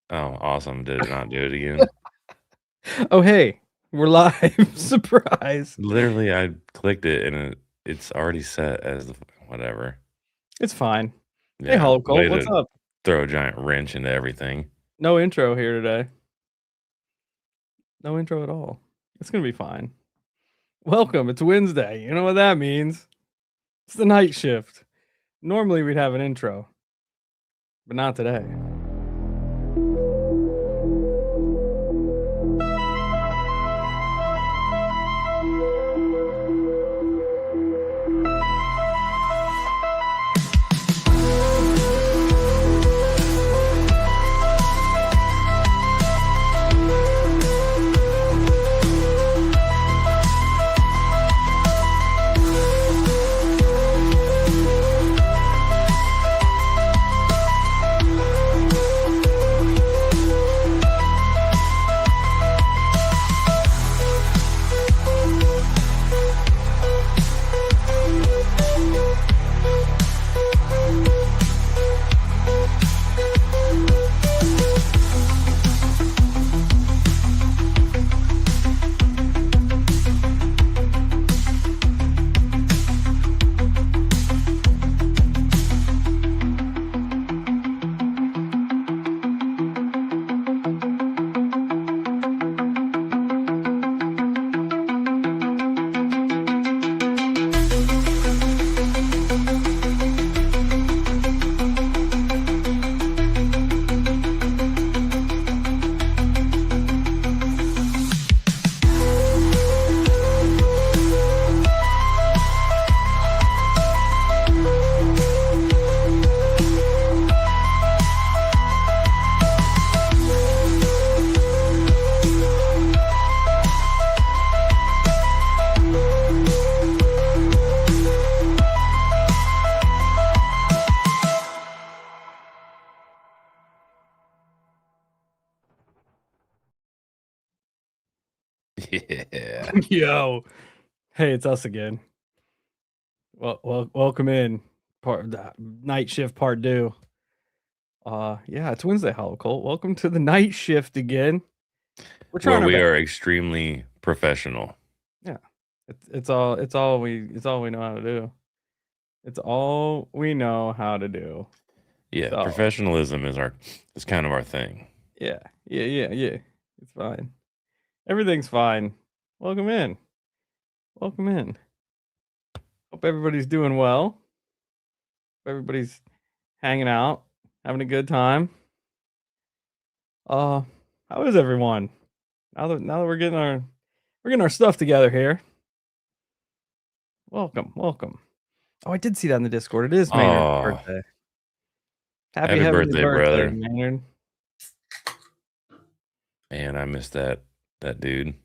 Oh, awesome. Did it not do it again? Oh, hey, we're live. Surprise. Literally, I clicked it and it's already set as whatever. It's fine. Hey, Yeah, Hollow Colt, way what's to up? throw a giant wrench into everything. No intro here today. No intro at all. It's gonna be fine. Welcome. It's Wednesday. You know what that means? It's the night shift. Normally we'd have an intro, but not today. Yeah. Yo. Hey, it's us again. Welcome in. Night shift part 2. Yeah, it's Wednesday, Hollow Colt. Welcome to the night shift again. We're Where trying our we best. are extremely professional. Yeah. It's all we know how to do. It's all we know how to do. Yeah, So, professionalism is kind of our thing. yeah. Yeah. It's fine. Everything's fine. Welcome in. Welcome in. Hope everybody's doing well. Everybody's hanging out, having a good time. Uh, how is everyone? Now that we're getting our stuff together here. Welcome. Oh, I did see that in the Discord. It is Maynard's Oh, birthday. Happy happy heavenly birthday, birthday, brother. Maynard. Man, I missed that dude.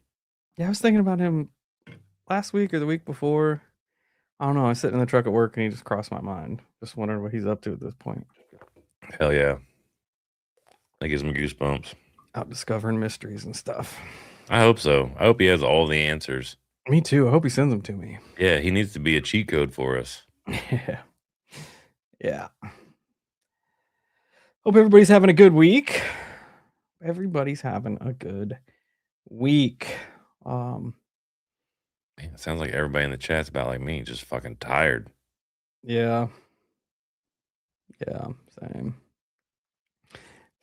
Yeah, I was thinking about him last week or the week before. I don't know. I was sitting in the truck at work and he just crossed my mind. Just wondering what he's up to at this point. Hell yeah. That gives me goosebumps. Out discovering mysteries and stuff. I hope so. I hope he has all the answers. Me too. I hope he sends them to me. Yeah, he needs to be a cheat code for us. Yeah. Yeah. Hope everybody's having a good week. Everybody's having a good week. Man, it sounds like everybody in the chat's about like me, just fucking tired. Yeah. Yeah, same.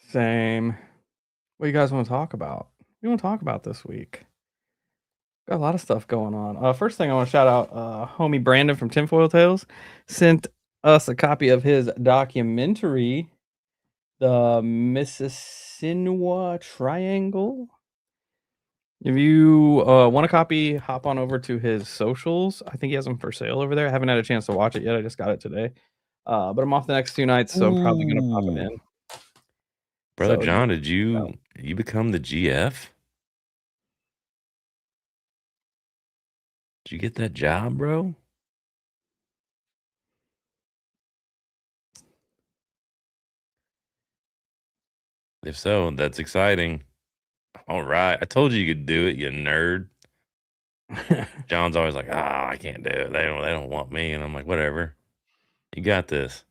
Same. What do you guys want to talk about? What do you want to talk about this week? Got a lot of stuff going on. First thing I want to shout out, homie Brandon from Tinfoil Tales sent us a copy of his documentary, The Mississinawa Triangle. If you want a copy, hop on over to his socials. I think he has them for sale over there. I haven't had a chance to watch it yet. I just got it today. But I'm off the next 2 nights, so I'm probably gonna pop it Ooh. in. Brother So yeah, John, did check it out. you become the GF? Did you get that job, bro? If so, that's exciting. All right. I told you you could do it, you nerd. John's always like, "Ah, I can't do it. They don't want me." And I'm like, "Whatever. You got this."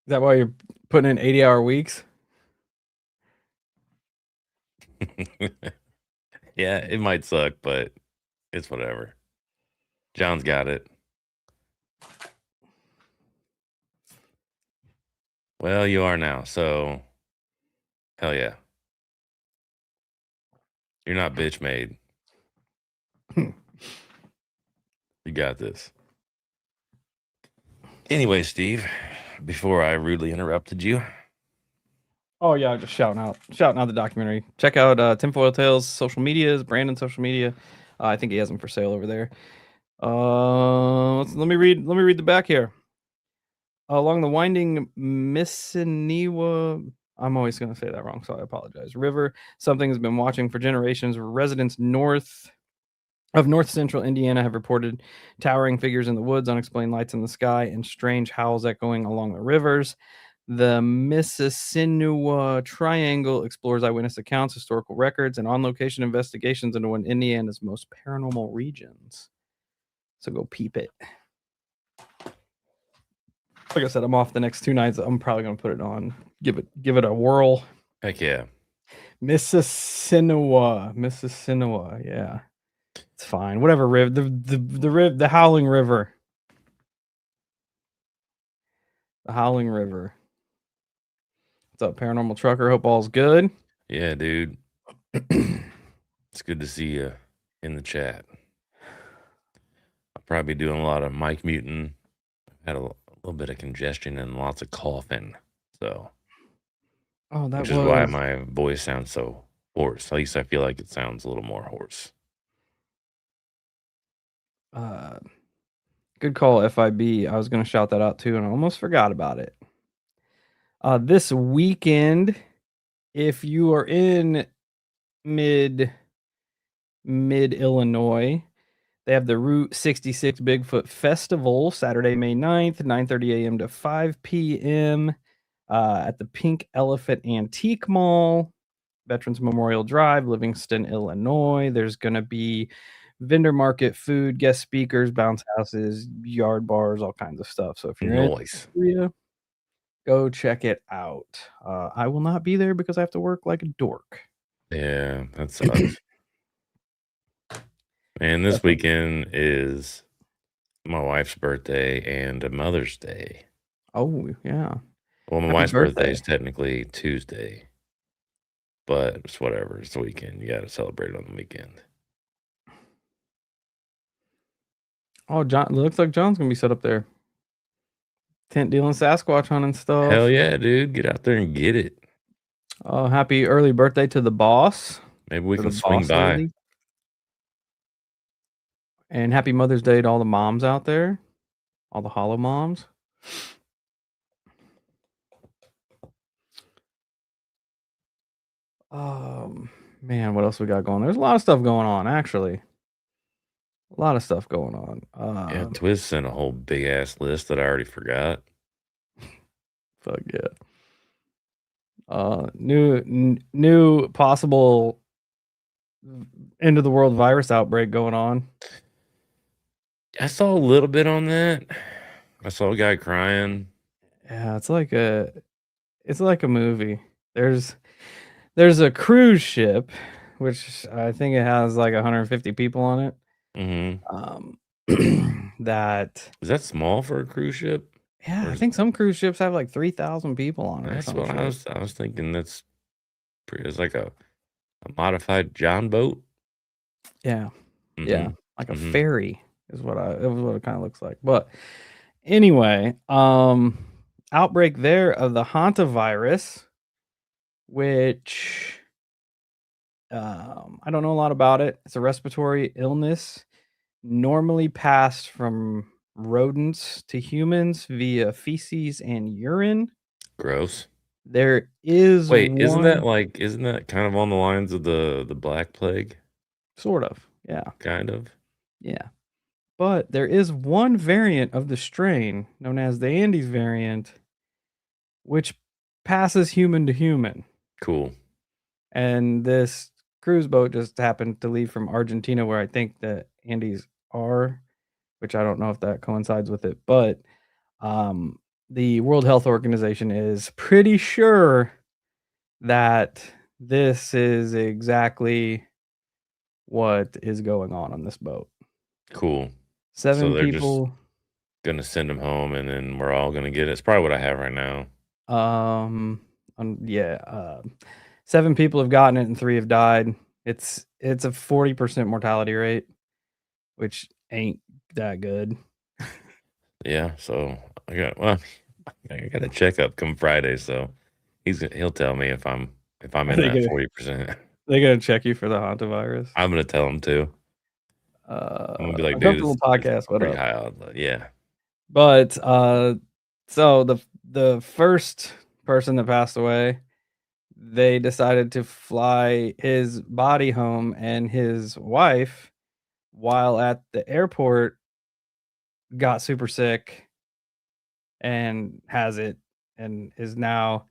that why you're putting in 80-hour weeks? Yeah, it might suck, but it's whatever. John's got it. Well, you are now, so hell yeah. You're not bitch made. You got this. Anyway, Steve, before I rudely interrupted you, Oh yeah, just shouting out the documentary. Check out Tinfoil Tales social medias, Brandon's social media. I think he has them for sale over there. Let me read the back here. Along the winding Missiniwa, I'm always going to say that wrong, so I apologize. River, something has been watching for generations. Residents north central Indiana have reported towering figures in the woods, unexplained lights in the sky, and strange howls echoing along the rivers. The Mississinawa Triangle explores eyewitness accounts, historical records, and on-location investigations into one of Indiana's most paranormal regions. So go peep it. Like I said, I'm off the next 2 nights. I'm probably gonna put it on. Give it a whirl. heck yeah. Mississinawa, yeah. It's fine. Whatever river, the Howling River. The Howling River. What's up, Paranormal Trucker? Hope all's good. Yeah, dude. It's good to see you in the chat. I'll probably be doing a lot of mic muting. Had a little bit of congestion and lots of coughing. So, Oh, that which is why was my voice sounds so hoarse. At least I feel like it sounds a little more hoarse. good call, FIB. I was gonna shout that out too, and I almost forgot about it. This weekend, if you are in mid Illinois, they have the Route 66 Bigfoot Festival, Saturday, May 9th, 9:30 a.m. to 5 p.m. At the Pink Elephant Antique Mall, Veterans Memorial Drive, Livingston, Illinois. There's going to be vendor market, food, guest speakers, bounce houses, yard bars, all kinds of stuff. So if you're in Noise. the area, go check it out. I will not be there because I have to work like a dork. Yeah, that sucks. And this Definitely. weekend is my wife's birthday and a Mother's Day. Oh, yeah. Well, my Happy wife's birthday birthday. is technically Tuesday, but it's whatever. It's the weekend. You got to celebrate on the weekend. Oh, John, looks like John's going to be set up there. Tent dealing, Sasquatch hunting stuff. Hell yeah, dude. Get out there and get it. Happy early birthday to the boss. Maybe we To can the swing boss by. lady. And happy Mother's Day to all the moms out there. All the hollow moms. Man, what else we got going? There's a lot of stuff going on, actually. A lot of stuff going on. Yeah, Twiz sent a whole big ass list that I already forgot. Fuck yeah. New possible end of the world virus outbreak going on. I saw a little bit on that. I saw a guy crying. Yeah, it's like a movie. There's a cruise ship, which I think it has like 150 people on it. Mm-hmm. That Is that small for a cruise ship? I think some cruise ships have like 3,000 people on it or That's some what shit. I was thinking. That's pretty. It's like a modified John boat. Yeah. Yeah, Mm-hmm. like a Mm-hmm. ferry is what it kind of looks like. But anyway, outbreak there of the hantavirus, which I don't know a lot about it. It's a respiratory illness normally passed from rodents to humans via feces and urine. Gross. There is Wait, isn't one that kind of on the lines of the Black Plague? sort of. Yeah. Kind of. Yeah. But there is one variant of the strain known as the Andes variant, which passes human to human. Cool. And this cruise boat just happened to leave from Argentina, where I think the Andes are, which I don't know if that coincides with it. But the World Health Organization is pretty sure that this is exactly what is going on this boat. Cool. So 7 they're just people, gonna send him home, and then we're all gonna get it. It's probably what I have right now. um, yeah, 7 people have gotten it and 3 have died. It's a 40% mortality rate, which ain't that good. Yeah. So I got a checkup come Friday, so he'll tell me if I'm Are in they that gonna 40%. they gonna check you for the hantavirus? I'm gonna tell him to. I'm gonna be like, dude, Uncomfortable it's podcast, what pretty up? high odds. Yeah. But, so the first person that passed away, they decided to fly his body home, and his wife, while at the airport, got super sick and has it, and is now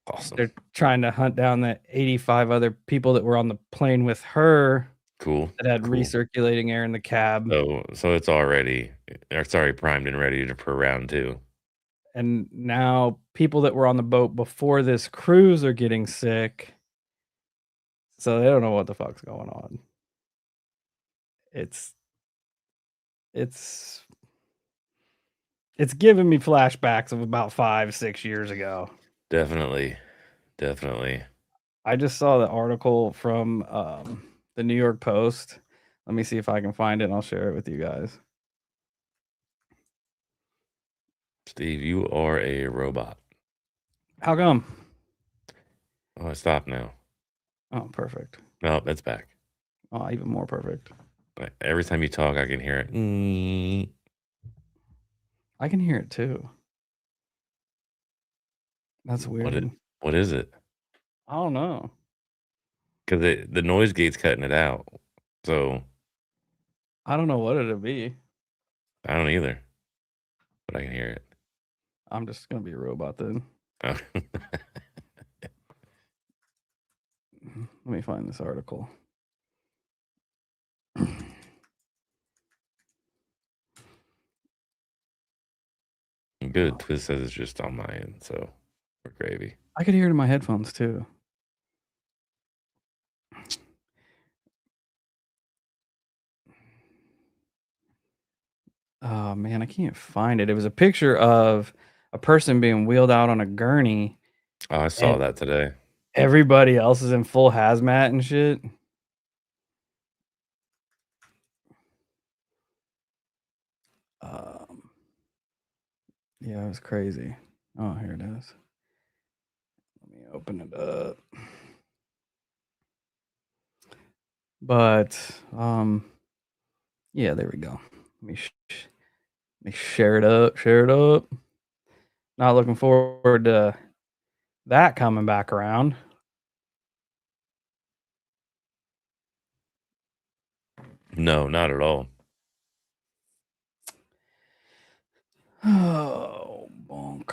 Awesome. they're trying to hunt down the 85 other people that were on the plane with her Cool. that had Cool. recirculating air in the cab, So it's already or sorry, primed and ready for round 2. and now people that were on the boat before this cruise are getting sick, so they don't know what the fuck's going on. It's it's it's giving me flashbacks of about 5, 6 years ago. Definitely. Definitely. I just saw the article from, the New York Post. Let me see if I can find it, and I'll share it with you guys. Steve, you are a robot. How come? Oh, stop now. Oh, perfect. No, it's back. Oh, even more perfect. Every time you talk, I can hear it. I can hear it too. That's What it? weird. What is it? I don't know. Because the noise gate's cutting it out. So I don't know what it'll be. I don't either, but I can hear it. I'm just gonna be a robot then. Oh. Let me find this article. Good. Oh, Twist says it's just on my end, so we're gravy. I could hear it in my headphones too. Oh man, I can't find it. It was a picture of a person being wheeled out on a gurney, Oh, I and saw that today. everybody else is in full hazmat and shit. Um, yeah, it was crazy. Oh, here it is. Let me open it up. But yeah, there we go. Let me share it up. Share it up. Not looking forward to that coming back around. No, not at all. Oh, bonk.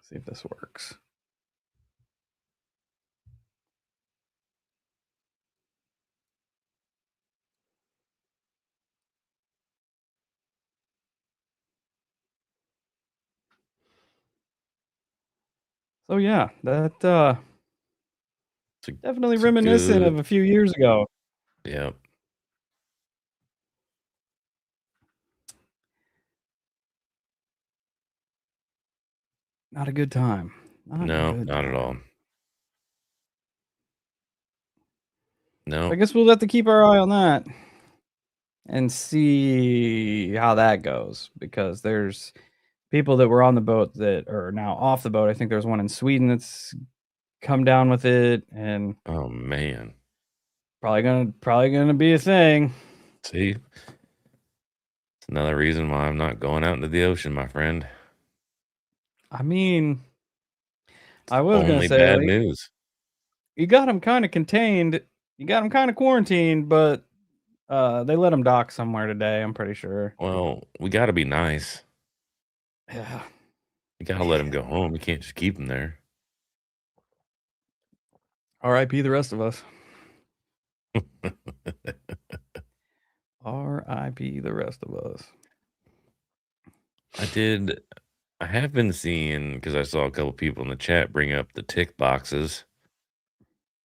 See if this works. So yeah, that definitely It's a reminiscent good. of a few years ago. Yeah. Not a good time. Not a No, good not at all. time. So I No. guess we'll have to keep our eye on that and see how that goes, because there's people that were on the boat that are now off the boat. I think there's one in Sweden that's come down with it, and Oh man. probably gonna be a thing. See, it's another reason why I'm not going out into the ocean, my friend. I mean, I was gonna Only say, bad like, news. you got them kind of contained, you got them kind of quarantined, but they let them dock somewhere today. I'm pretty sure. Well, we got to be nice. Yeah. You got to let him go home. You can't just keep him there. R.I.P. the rest of us. R.I.P. the rest of us. I did. I have been seeing because I saw a couple people in the chat bring up the tick boxes.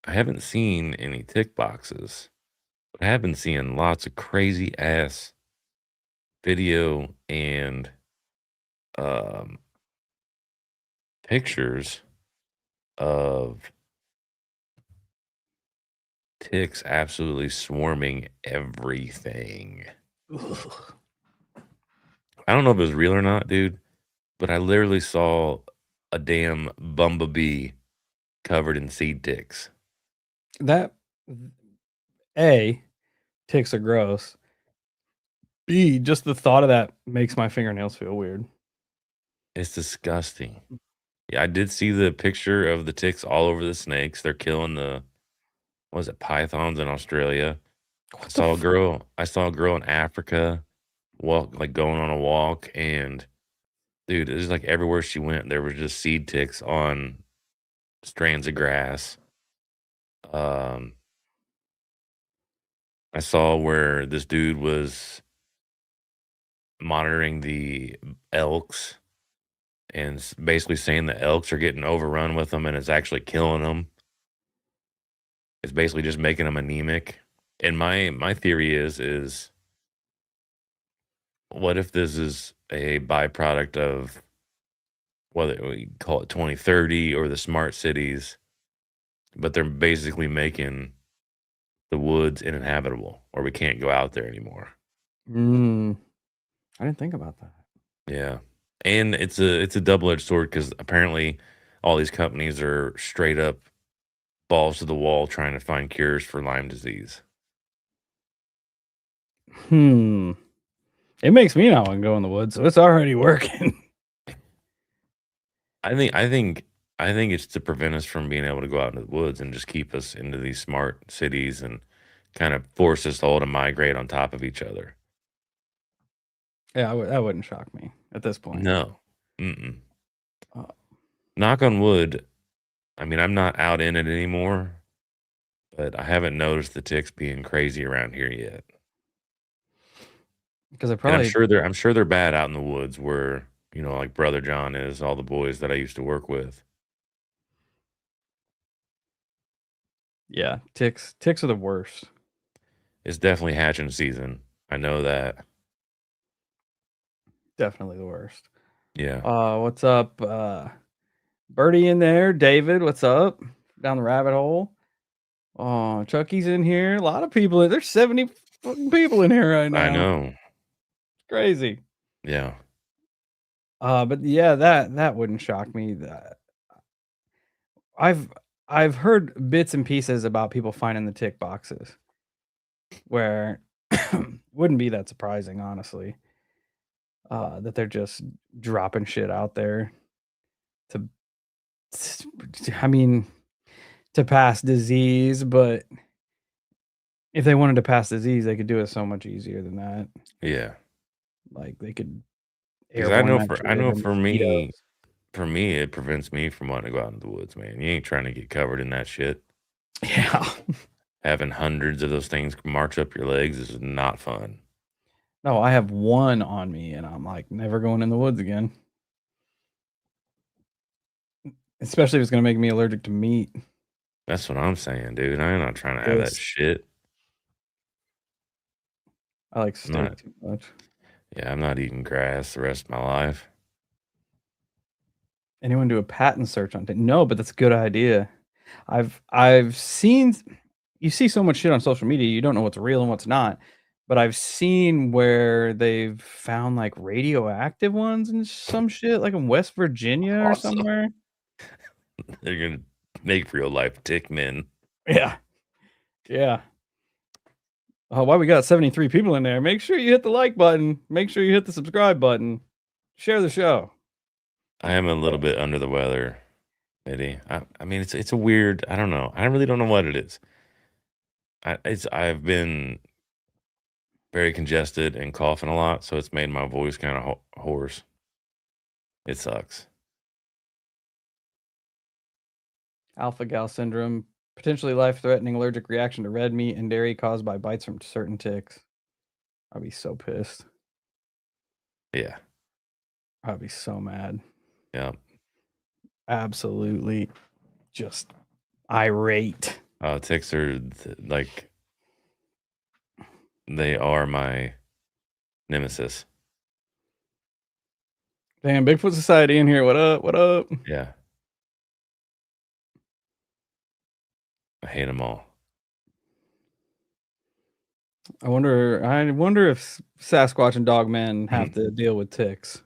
I haven't seen any tick boxes, but I have been seeing lots of crazy ass video and um, pictures of ticks absolutely swarming everything. Ugh. I don't know if it was real or not, dude, but I literally saw a damn bumblebee covered in seed ticks. That A, ticks are gross. B, just the thought of that makes my fingernails feel weird. It's disgusting. Yeah, I did see the picture of the ticks all over the snakes. They're killing the what was it, pythons in Australia. I What the saw a fuck? girl I saw a girl in Africa going on a walk, and dude, it was like everywhere she went, there was just seed ticks on strands of grass. Um, I saw where this dude was monitoring the elks and basically saying the elks are getting overrun with them and it's actually killing them. It's basically just making them anemic. And my theory is what if this is a byproduct of whether we call it 2030 or the smart cities, but they're basically making the woods uninhabitable or we can't go out there anymore. Mm, I didn't think about that. Yeah. And it's a double-edged sword because apparently all these companies are straight up balls to the wall trying to find cures for Lyme disease. Hmm. It makes me not want to go in the woods, so it's already working. I think I think I think it's to prevent us from being able to go out into the woods and just keep us into these smart cities and kind of force us all to migrate on top of each other. Yeah, that wouldn't shock me at this point. No. Mm-mm. Uh, Knock on wood. I mean, I'm not out in it anymore, but I haven't noticed the ticks being crazy around here yet. because I And probably I'm sure they're bad out in the woods where, like Brother John is, all the boys that I used to work with. yeah, ticks are the worst. It's definitely hatching season. I know that. Definitely the worst. Yeah. What's up, Birdie in there? David, what's up? Down the rabbit hole. Oh, Chucky's in here. A lot of people. There's 70 fucking people in here right I now. know. Crazy. Yeah. But yeah, that wouldn't shock me. That I've I've heard bits and pieces about people finding the tick boxes where wouldn't be that surprising, honestly. That they're just dropping shit out there to, I mean, to pass disease, but if they wanted to pass disease, they could do it so much easier than that. Yeah. Like they could Because airborne that I shit know into mosquitoes. for me, it prevents me from wanting to go out in the woods, man. You ain't trying to get covered in that shit. Yeah. Having hundreds of those things march up your legs is not fun. No, I have one on me, and I'm like never going in the woods again. Especially if it's gonna make me allergic to meat. That's what I'm saying, dude. I'm not trying to have that Pissed. shit. I like I'm steak not, too much. yeah, I'm not eating grass the rest of my life. Anyone do a patent search on it? No, but that's a good idea. I've seen you see so much shit on social media, you don't know what's real and what's not. But I've seen where they've found like radioactive ones and some shit, like in West Virginia or Awesome. somewhere. They're going to make real life tick men. Yeah. Yeah. Oh, why we got 73 people in there? Make sure you hit the like button. Make sure you hit the subscribe button. Share the show. I am a little bit under the weather, Eddie. I mean, it's a weird, I don't know. I really don't know what it is. I've been very congested and coughing a lot, so it's made my voice kind of hoarse. It sucks. Alpha gal syndrome, potentially life-threatening allergic reaction to red meat and dairy caused by bites from certain ticks. I'd be so pissed. Yeah. I'd be so mad. Yeah. Absolutely just irate. Ticks are like they are my nemesis. Damn, Bigfoot Society in here. What up? What up? Yeah. I hate them all. I wonder if Sasquatch and Dogman have to deal with ticks.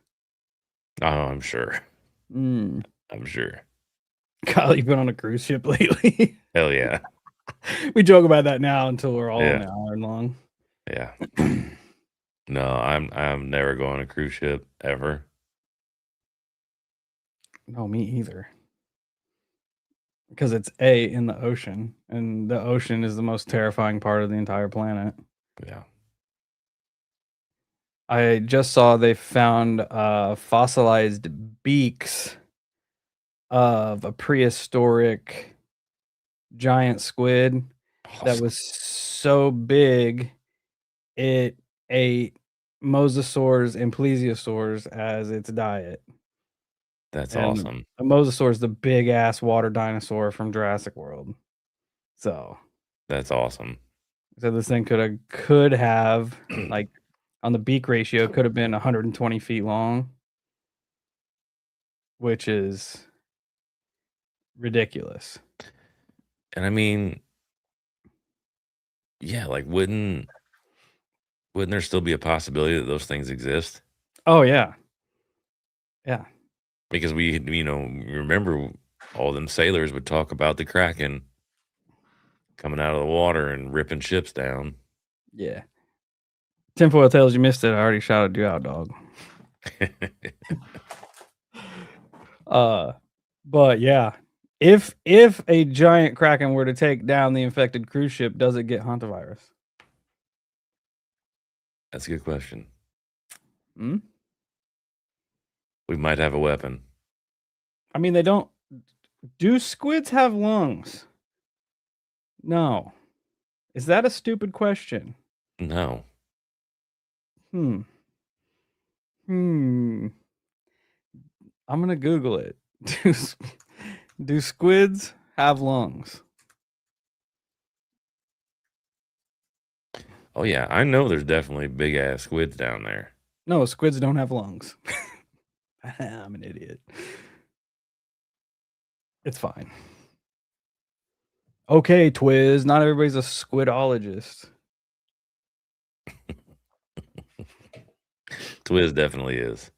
Oh, I'm sure. Mm. I'm sure. Kyle, you've been on a cruise ship lately. Hell yeah. We joke about that now until we're all Yeah. an hour long. Yeah. No, I'm never going on a cruise ship ever. No, me either. Because it's in the ocean, and the ocean is the most terrifying part of the entire planet. Yeah. I just saw they found fossilized beaks of a prehistoric giant squid that was so big it ate mosasaurs and plesiosaurs as its diet. That's And awesome. a mosasaur is the big ass water dinosaur from Jurassic World. So That's awesome. this thing could have like on the beak ratio could have been 120 feet long, which is ridiculous. And I mean, yeah, like wouldn't there still be a possibility that those things exist? Oh yeah. Yeah. Because we, remember all them sailors would talk about the Kraken coming out of the water and ripping ships down. Yeah. Tinfoil Tales, you missed it. I already shouted you out, dog. But yeah. If a giant kraken were to take down the infected cruise ship, does it get hantavirus? That's a good question. Hmm? We might have a weapon. I mean, they don't. Do squids have lungs? No. Is that a stupid question? No. Hmm. I'm gonna Google it. Do squids have lungs? Oh yeah, I know there's definitely big ass squids down there. No, squids don't have lungs. I'm an idiot. It's fine. Okay, Twiz. Not everybody's a squidologist. Twiz definitely is.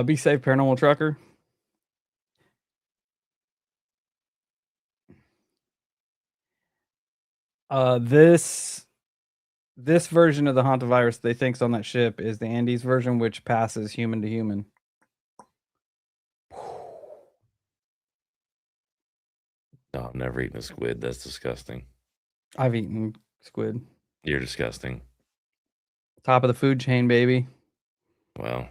Be safe, paranormal trucker. This version of the hantavirus they think's on that ship is the Andes version, which passes human to human. No, I've never eaten a squid. That's disgusting. I've eaten squid. You're disgusting. Top of the food chain, baby. Well,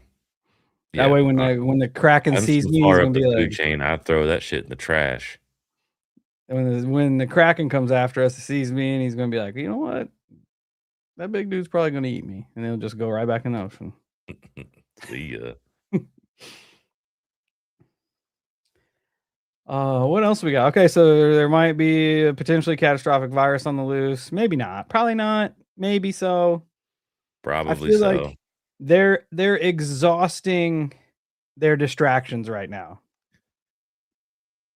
That yeah. way, when the Kraken I'm sees so me, he's far gonna up the be food like, chain, I throw that shit in the trash. when the Kraken comes after us, he sees me, and he's gonna be like, you know what? That big dude's probably gonna eat me, and he'll just go right back in the ocean. See ya. What else we got? Okay, so there might be a potentially catastrophic virus on the loose. Maybe not. Probably not. Maybe so. I Probably feel like so. they're exhausting their distractions right now.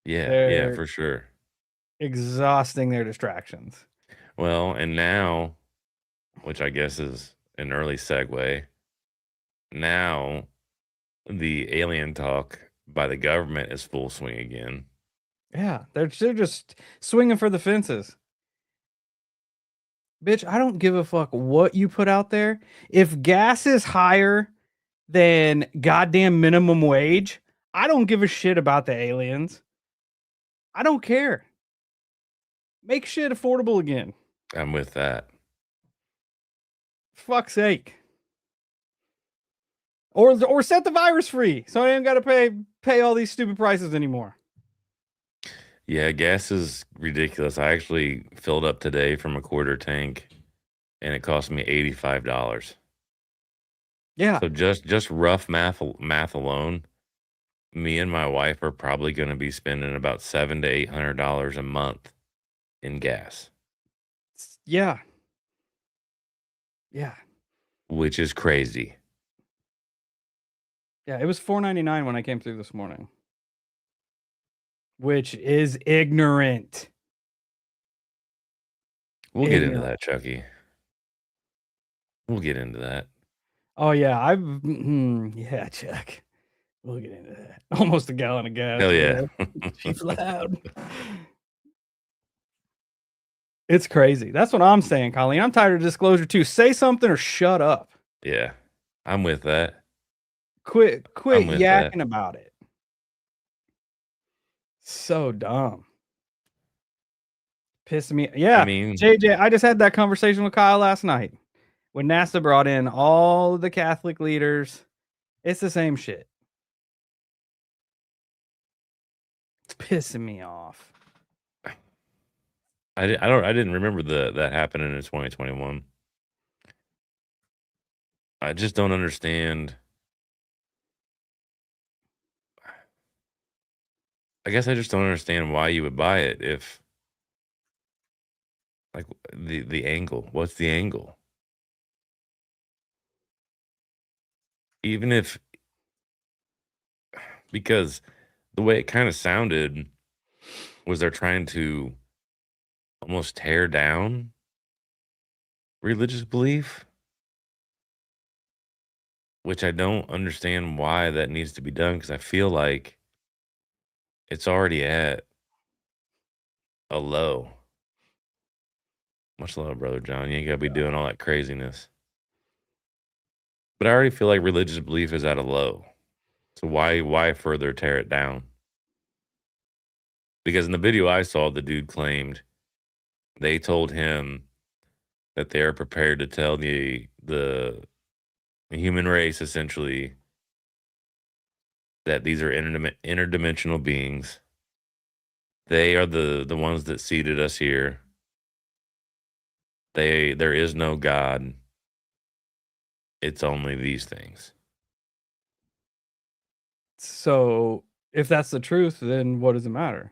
Yeah, yeah, They're for sure. exhausting their distractions. Well, and now, which I guess is an early segue, now the alien talk by the government is full swing again. Yeah, they're just swinging for the fences. Bitch, I don't give a fuck what you put out there. If gas is higher than goddamn minimum wage, I don't give a shit about the aliens. I don't care. Make shit affordable again. I'm with that. Fuck's sake. Or set the virus free so I ain't gotta pay all these stupid prices anymore. Yeah, gas is ridiculous. I actually filled up today from a quarter tank and it cost me $85. Yeah. So just rough math alone, me and my wife are probably going to be spending about $700 to $800 a month in gas, Yeah. Yeah. which is crazy. Yeah. It was $4.99 when I came through this morning, which is ignorant. We'll get into Ignorant. that, Chucky. We'll get into that. Oh yeah, yeah, Chuck. We'll get into that. Almost a gallon of gas, Hell yeah. bro. She's loud. It's crazy. That's what I'm saying, Colleen. I'm tired of disclosure too. Say something or shut up. Yeah. I'm with that. Quit I'm with that. yakking about it. So dumb. Pissing me. I Yeah, mean, JJ, I just had that conversation with Kyle last night when NASA brought in all of the Catholic leaders. It's the same shit. It's pissing me off. I didn't remember that happening in 2021. I just don't understand. I guess I just don't understand why you would buy it if, like, the angle. What's the angle? Even if, because the way it kind of sounded was they're trying to almost tear down religious belief, which I don't understand why that needs to be done because I feel like it's already at a low. Much love, brother John. You ain't got to be doing all that craziness. But I already feel like religious belief is at a low. So why further tear it down? Because in the video I saw, the dude claimed they told him that they are prepared to tell the human race essentially that these are interdimensional beings. They are the ones that seeded us here. There is no God. It's only these things. So if that's the truth, then what does it matter?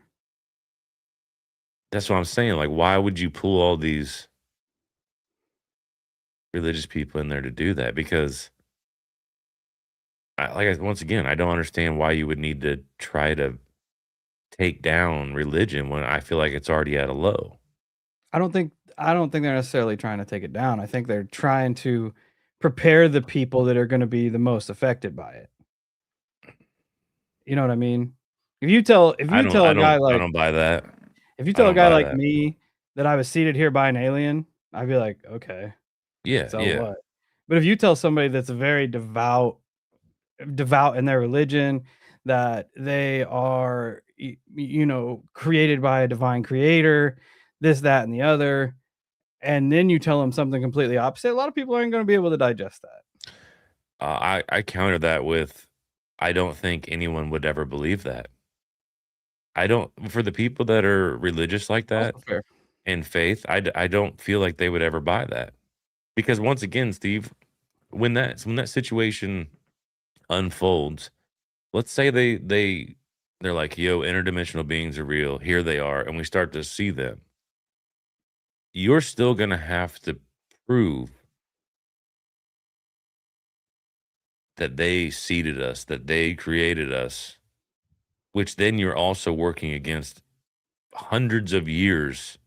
That's what I'm saying. Like, why would you pull all these religious people in there to do that? Because once again, I don't understand why you would need to try to take down religion when I feel like it's already at a low. I don't think they're necessarily trying to take it down. I think they're trying to prepare the people that are going to be the most affected by it. You know what I mean? If you tell a guy I like don't buy that. if you I tell a don't guy buy like that. me that I was seated here by an alien, I'd be like, "Okay, Yeah, so yeah. what?" But if you tell somebody that's very devout in their religion, that they are created by a divine creator, this, that, and the other, and then you tell them something completely opposite, a lot of people aren't going to be able to digest that. I counter that with I don't think anyone would ever believe that. I don't for the people that are religious like that Also fair. and faith, I don't feel like they would ever buy that. Because once again, Steve, when that situation unfolds, let's say they're like, "Yo, interdimensional beings are real. Here they are," and we start to see them. You're still going to have to prove that they seeded us, that they created us, which then you're also working against hundreds of years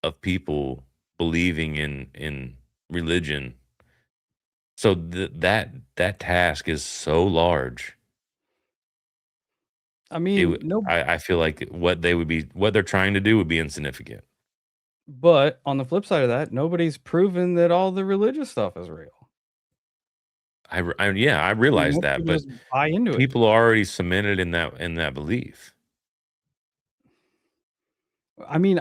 of people believing in religion. So that task is so large. I mean, no, I feel like what they're trying to do would be insignificant. but on the flip side of that, nobody's proven that all the religious stuff is real. Yeah, I I mean, realize most that, people but just buy into it. people are already cemented in that belief. I mean,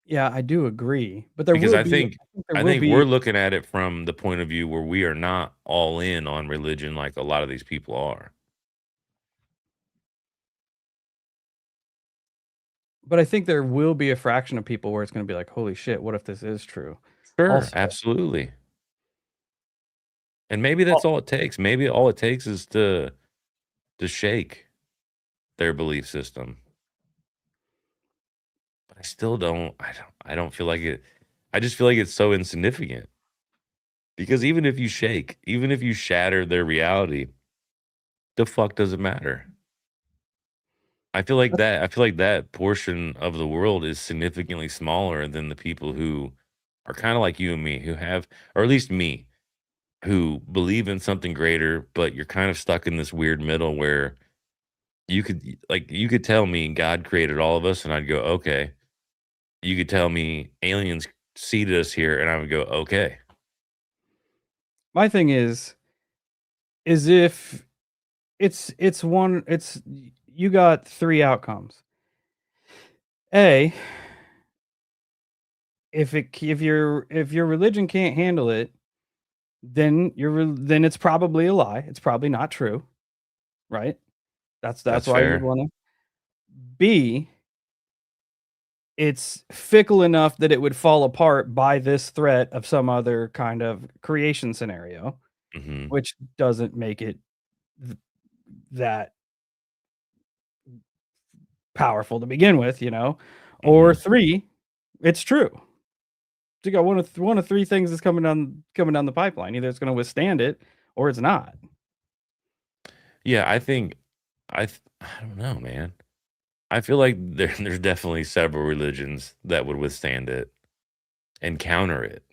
yeah, I do agree, but Because I think there I will think we're be. looking at it from the point of view where we are not all in on religion like a lot of these people are. But I think there will be a fraction of people where it's gonna be like, "Holy shit, what if this is true?" Sure, Also, absolutely. And maybe oh, that's all it takes. Maybe all it takes is to shake their belief system. But I don't feel like it. I just feel like it's so insignificant because even if you shatter their reality, the fuck does it matter? I feel like that portion of the world is significantly smaller than the people who are kind of like you and me who have, or at least me, who believe in something greater, but you're kind of stuck in this weird middle where you could tell me God created all of us and I'd go, "Okay." You could tell me aliens seeded us here and I would go, "Okay." my thing is if it's one it's you got 3 outcomes. A, if your religion can't handle it, then it's probably a lie. It's probably not true, right? That's That's why you'd fair. wanna B, it's fickle enough that it would fall apart by this threat of some other kind of creation scenario, Mhm, which doesn't make it th that powerful to begin with, you know? Or mhm. 3, it's true. So you got one of 3 things that's coming down the pipeline. Either it's gonna withstand it or it's not. Yeah, I don't know, man. I feel like there's definitely several religions that would withstand it and counter it,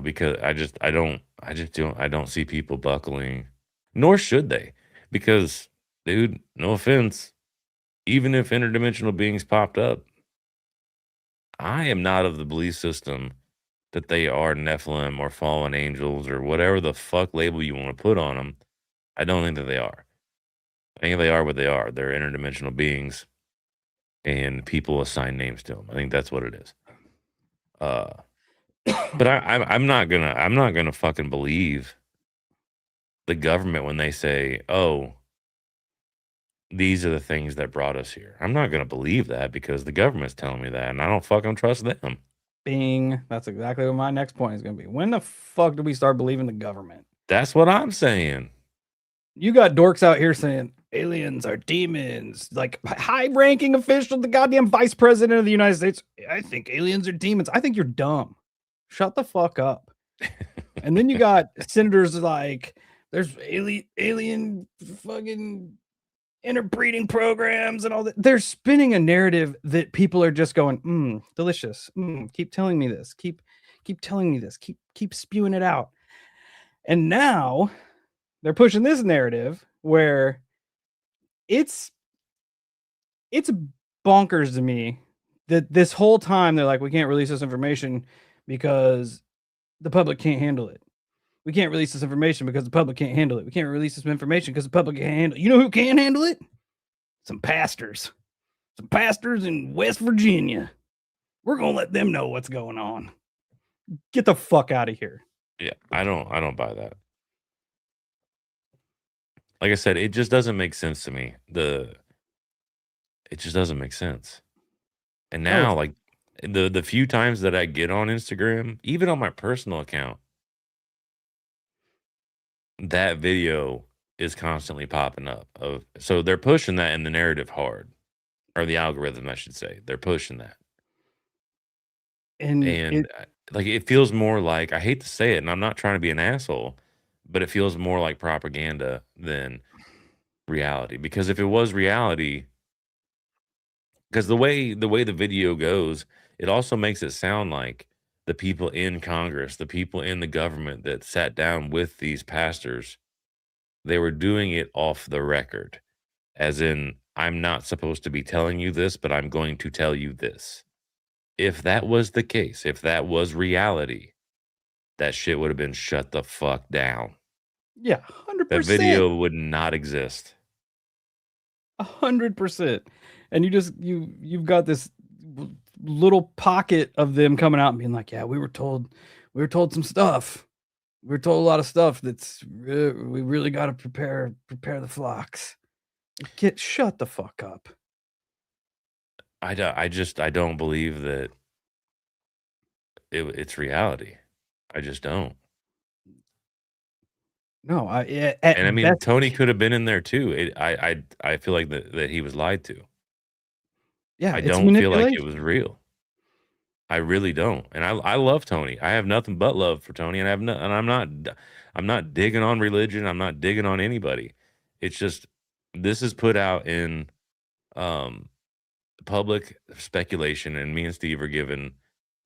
because I don't see people buckling, nor should they, because, dude, no offense, even if interdimensional beings popped up, I am not of the belief system that they are Nephilim or fallen angels or whatever the fuck label you wanna put on them. I don't think that they are. I think they are what they are. They're interdimensional beings, and people assign names to them. I think that's what it is. Uh, but I'm not gonna fucking believe the government when they say, "Oh, these are the things that brought us here." I'm not gonna believe that because the government's telling me that, and I don't fucking trust them. Bing. That's exactly what my next point is gonna be. When the fuck do we start believing the government? That's what I'm saying. You got dorks out here saying aliens are demons, like high-ranking official, the goddamn vice president of the United States. I think aliens are demons. I think you're dumb. Shut the fuck up. And then you got senators like there's alien fucking interbreeding programs and all that. They're spinning a narrative that people are just going, delicious. Keep telling me this. Keep telling me this. Keep spewing it out. And now they're pushing this narrative where it's it's bonkers to me that this whole time they're like, we can't release this information because the public can't handle it. We can't release this information because the public can't handle it. We can't release this information because the public can't handle it. You know who can handle it? Some pastors. Some pastors in West Virginia. We're gonna let them know what's going on. Get the fuck out of here. Yeah, I don't buy that. Like I said, it just doesn't make sense to me. It just doesn't make sense. And Oh, now, like, the few times that I get on Instagram, even on my personal account, that video is constantly popping up of so they're pushing that in the narrative hard, or the algorithm, I should say. They're pushing that. and And, it like, it feels more like I hate to say it, and I'm not trying to be an asshole, but it feels more like propaganda than reality, because if it was reality, because the way the video goes, it also makes it sound like the people in Congress, the people in the government that sat down with these pastors, they were doing it off the record, as in, "I'm not supposed to be telling you this, but I'm going to tell you this." If that was the case, if that was reality, that shit would have been shut the fuck down. yeah, That 100%. video would not exist. 100%. And you've got this little pocket of them coming out and being like, "Yeah, we were told some stuff. We were told a lot of stuff we really got to prepare the flocks." Get shut the fuck up. I don't believe that it's reality. I just don't. No, And I at mean, best, Tony could have been in there too. I feel like that he was lied to. yeah, I it's don't feel like it manipulation. was real. I really don't. And I love Tony. I have nothing but love for Tony, and I'm not digging on religion. I'm not digging on anybody. It's just this is put out in um public speculation, and me and Steve are given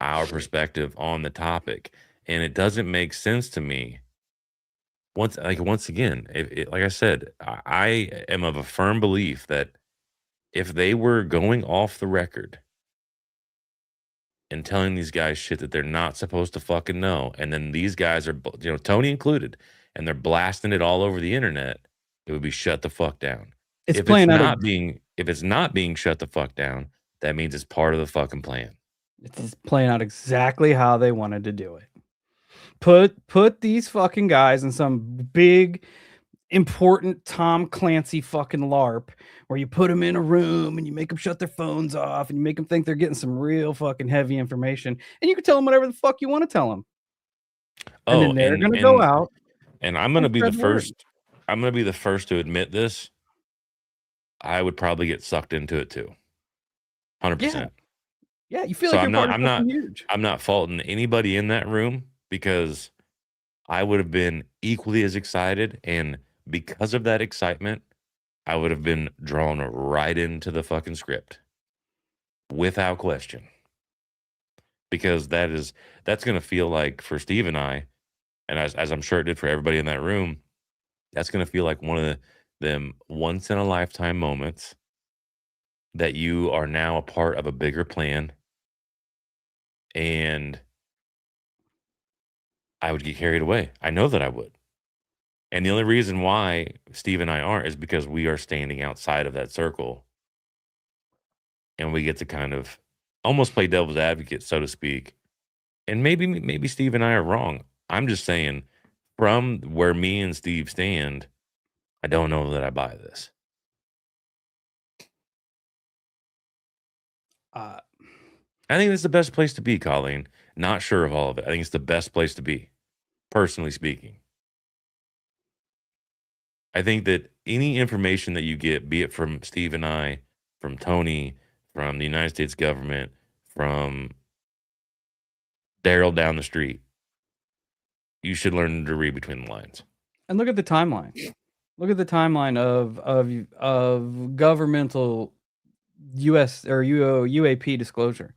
our perspective on the topic, and it doesn't make sense to me. Once again, like I said, I am of a firm belief that if they were going off the record and telling these guys shit that they're not supposed to fucking know, and then these guys are, Tony included, and they're blasting it all over the internet, it would be shut the fuck down. It's playing out. If it's not being shut the fuck down, that means it's part of the fucking plan. It's playing out exactly how they wanted to do it. Put these fucking guys in some big important Tom Clancy fucking LARP where you put them in a room and you make them shut their phones off and you make them think they're getting some real fucking heavy information and you can tell them whatever the fuck you want to tell them. And Oh, then they're going to go out and and spread the word. I'm gonna be the first to admit this. I would probably get sucked into it too. Yeah. 100%. Yeah. You feel So like you're part of something huge. I'm not faulting anybody in that room because I would have been equally as excited, and because of that excitement, I would have been drawn right into the fucking script without question. Because that's gonna feel like for Steve and I, and as I'm sure it did for everybody in that room, that's gonna feel like one of them once in a lifetime moments that you are now a part of a bigger plan, and I would get carried away. I know that I would. And the only reason why Steve and I aren't is because we are standing outside of that circle, and we get to kind of almost play devil's advocate, so to speak. And maybe Steve and I are wrong. I'm just saying, from where me and Steve stand, I don't know that I buy this. Uh, I think it's the best place to be, Colleen. Not sure of all of it. I think it's the best place to be, personally speaking. I think that any information that you get, be it from Steve and I, from Tony, from the United States government, from Daryl down the street, you should learn to read between the lines. and look at the timeline. Look at the timeline of governmental US or UAP disclosure.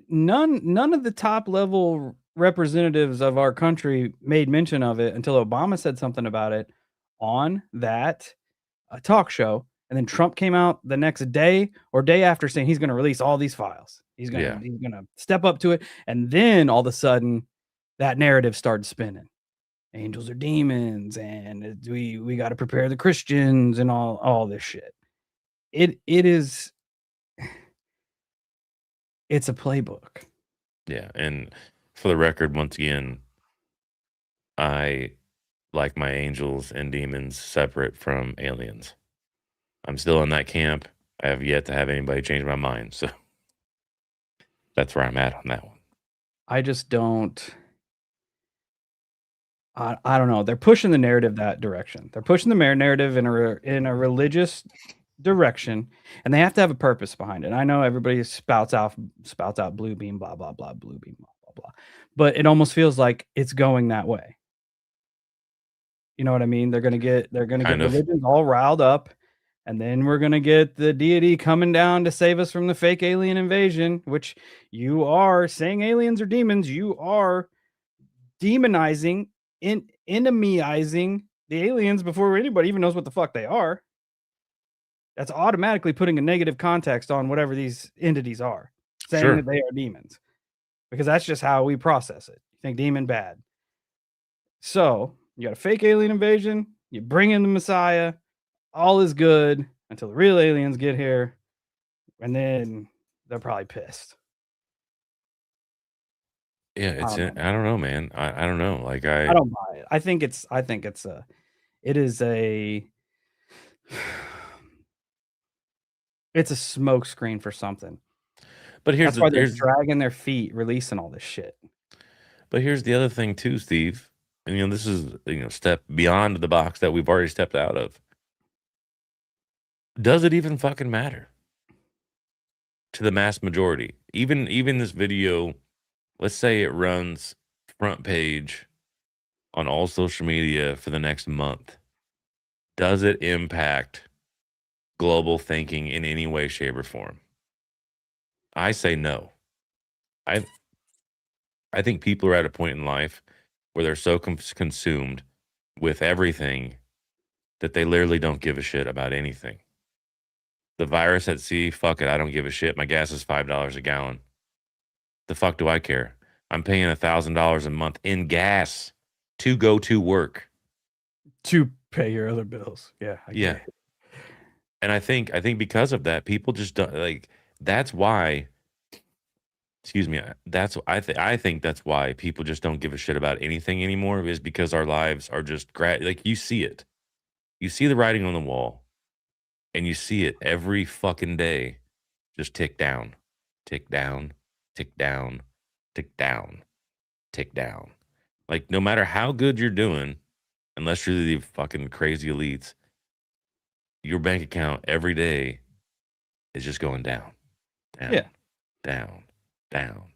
None of the top level representatives of our country made mention of it until Obama said something about it on that talk show, and then Trump came out the next day or day after saying he's going to release all these files. Yeah, He's gonna step up to it, and then all of a sudden, that narrative started spinning. Angels are demons, and we got to prepare the Christians, and all this shit. It is it's a playbook. yeah. And for the record, once again, I like my angels and demons separate from aliens. I'm still in that camp. I have yet to have anybody change my mind. So that's where I'm at on that one. I just don't. I don't know. They're pushing the narrative that direction. They're pushing the narrative in a religious direction, and they have to have a purpose behind it. I know everybody spouts out blue beam, blah blah blah, blue beam, blah blah blah, but it almost feels like it's going that way. You know what I mean? They're gonna get Kind of. religions all riled up, and then we're gonna get the deity coming down to save us from the fake alien invasion, which you are saying aliens are demons. You are demonizing, enemyizing the aliens before anybody even knows what the fuck they are. That's automatically putting a negative context on whatever these entities are, saying Sure. that they are demons, because that's just how we process it. You think demon bad. So you got a fake alien invasion, you bring in the Messiah, all is good until the real aliens get here, and then they're probably pissed. Yeah, I don't know. I don't know, man. I don't know. Like I don't buy it. I think it's a it is a It's a smoke screen for something. But That's why they're dragging their feet, releasing all this shit. here's the other thing too, Steve. And this is step beyond the box that we've already stepped out of. Does it even fucking matter to the mass majority? Even this video, let's say it runs front page on all social media for the next month. Does it impact global thinking in any way, shape, or form? I say no. I I think people are at a point in life where they're so consumed with everything that they literally don't give a shit about anything. The virus at sea, fuck it, I don't give a shit. My gas is $5 a gallon. The fuck do I care? I'm paying $1,000 a month in gas to go to work. To pay your other bills. Yeah, I get it. And I think because of that, people just don't like. That's why. Excuse me. I think that's why people just don't give a shit about anything anymore. Is because our lives are just like you see it. You see the writing on the wall, and you see it every fucking day. Just tick down, tick down, tick down, tick down, tick down. Like no matter how good you're doing, unless you're the fucking crazy elites, your bank account every day is just going down, down, Yeah. down, down.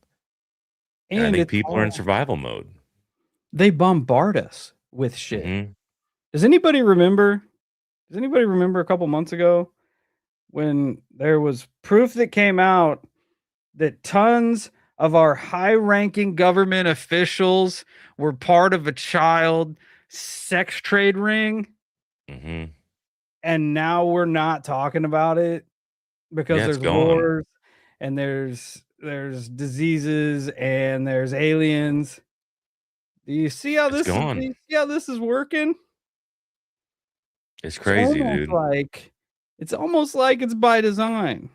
And I And think it's people are in all survival mode. they bombard us with shit. Mhm. Does anybody remember a couple months ago when there was proof that came out that tons of our high-ranking government officials were part of a child sex trade ring, Mhm. and now we're not talking about it because Yeah, it's there's gone. wars and there's diseases and there's aliens. Do you see how It's this is gone. working? It's It's crazy, almost dude. like it's by design.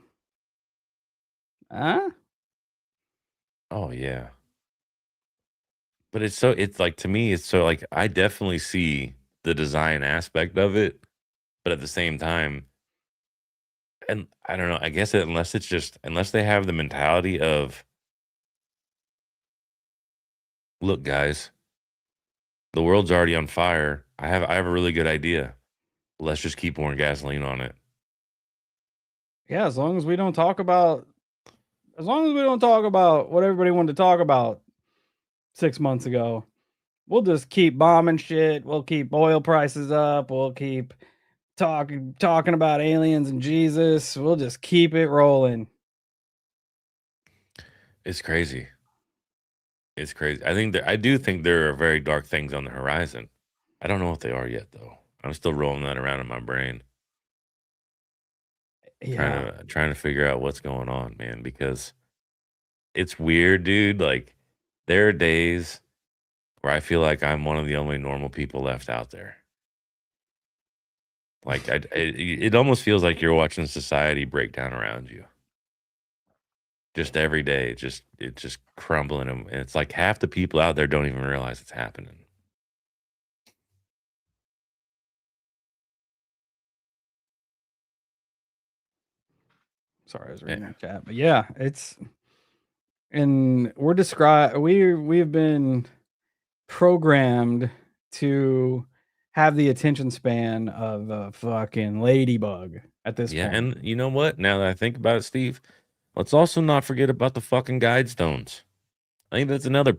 Huh? Oh yeah. But it's like to me, it's so like I definitely see the design aspect of it, but at the same time, and I don't know, I guess unless they have the mentality of, look, guys, the world's already on fire. I have a really good idea. Let's just keep pouring gasoline on it. Yeah, as long as we don't talk about what everybody wanted to talk about 6 months ago, we'll just keep bombing shit. We'll keep oil prices up. We'll keep talking about aliens and Jesus. We'll just keep it rolling. It's crazy. It's crazy. I do think there are very dark things on the horizon. I don't know what they are yet, though. I'm still rolling that around in my brain, Yeah. trying to figure out what's going on, man. Because it's weird, dude. Like there are days where I feel like I'm one of the only normal people left out there. Like it almost feels like you're watching society break down around you. Just every day, it's just crumbling, and it's like half the people out there don't even realize it's happening. Sorry, I was reading Yeah, the chat. But yeah, and we've been programmed to have the attention span of a fucking ladybug at this yeah, point. and you know what? Now that I think about it, Steve, let's also not forget about the fucking guide stones. I think that's another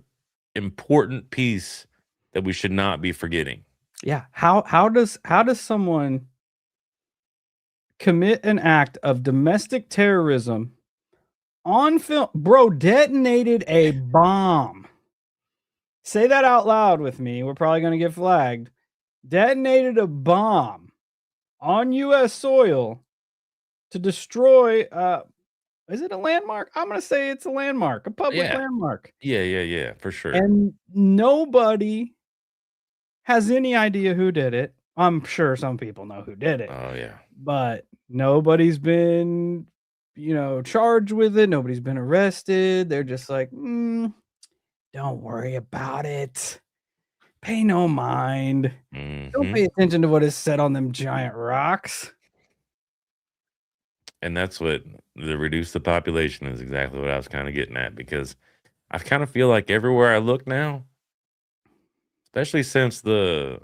important piece that we should not be forgetting. Yeah. How does someone commit an act of domestic terrorism on film? Bro, detonated a bomb. Say that out loud with me. We're probably going to get flagged. Detonated a bomb on US soil to destroy is it a landmark? I'm going to say it's a landmark, a public Yeah, landmark. yeah, for sure. And nobody has any idea who did it. I'm sure some people know who did it, Oh yeah. but nobody's been, charged with it. Nobody's been arrested. They're just like, don't worry about it. Pay no mind. Don't Hmm. pay attention to what is said on them giant rocks. And that's what the reduce the population is exactly what I was kind of getting at, because I kind of feel like everywhere I look now, especially since the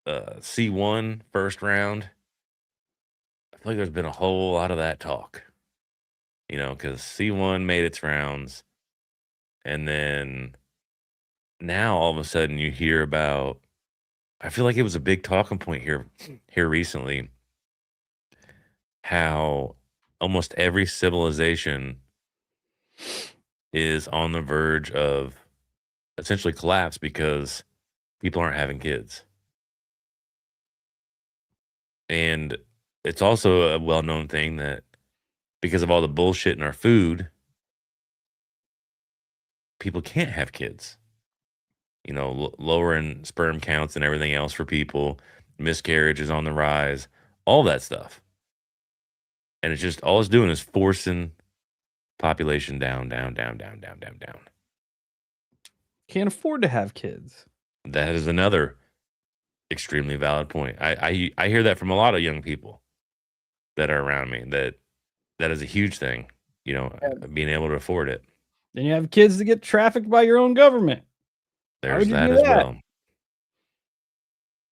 C1 first round, I feel like there's been a whole lot of that talk, because C1 made its rounds, and then now all of a sudden you hear about. I feel like it was a big talking point here recently, how almost every civilization is on the verge of essentially collapse because people aren't having kids. And it's also a well-known thing that because of all the bullshit in our food, people can't have kids. Lowering sperm counts and everything else for people, miscarriage is on the rise, all that stuff. And it's just all it's doing is forcing population down, down, down, down, down, down, down. Can't afford to have kids. That is another extremely valid point. I hear that from a lot of young people that are around me, that is a huge thing, being able to afford it. Then you have kids that get trafficked by your own government. Why There's would you that do as that? well.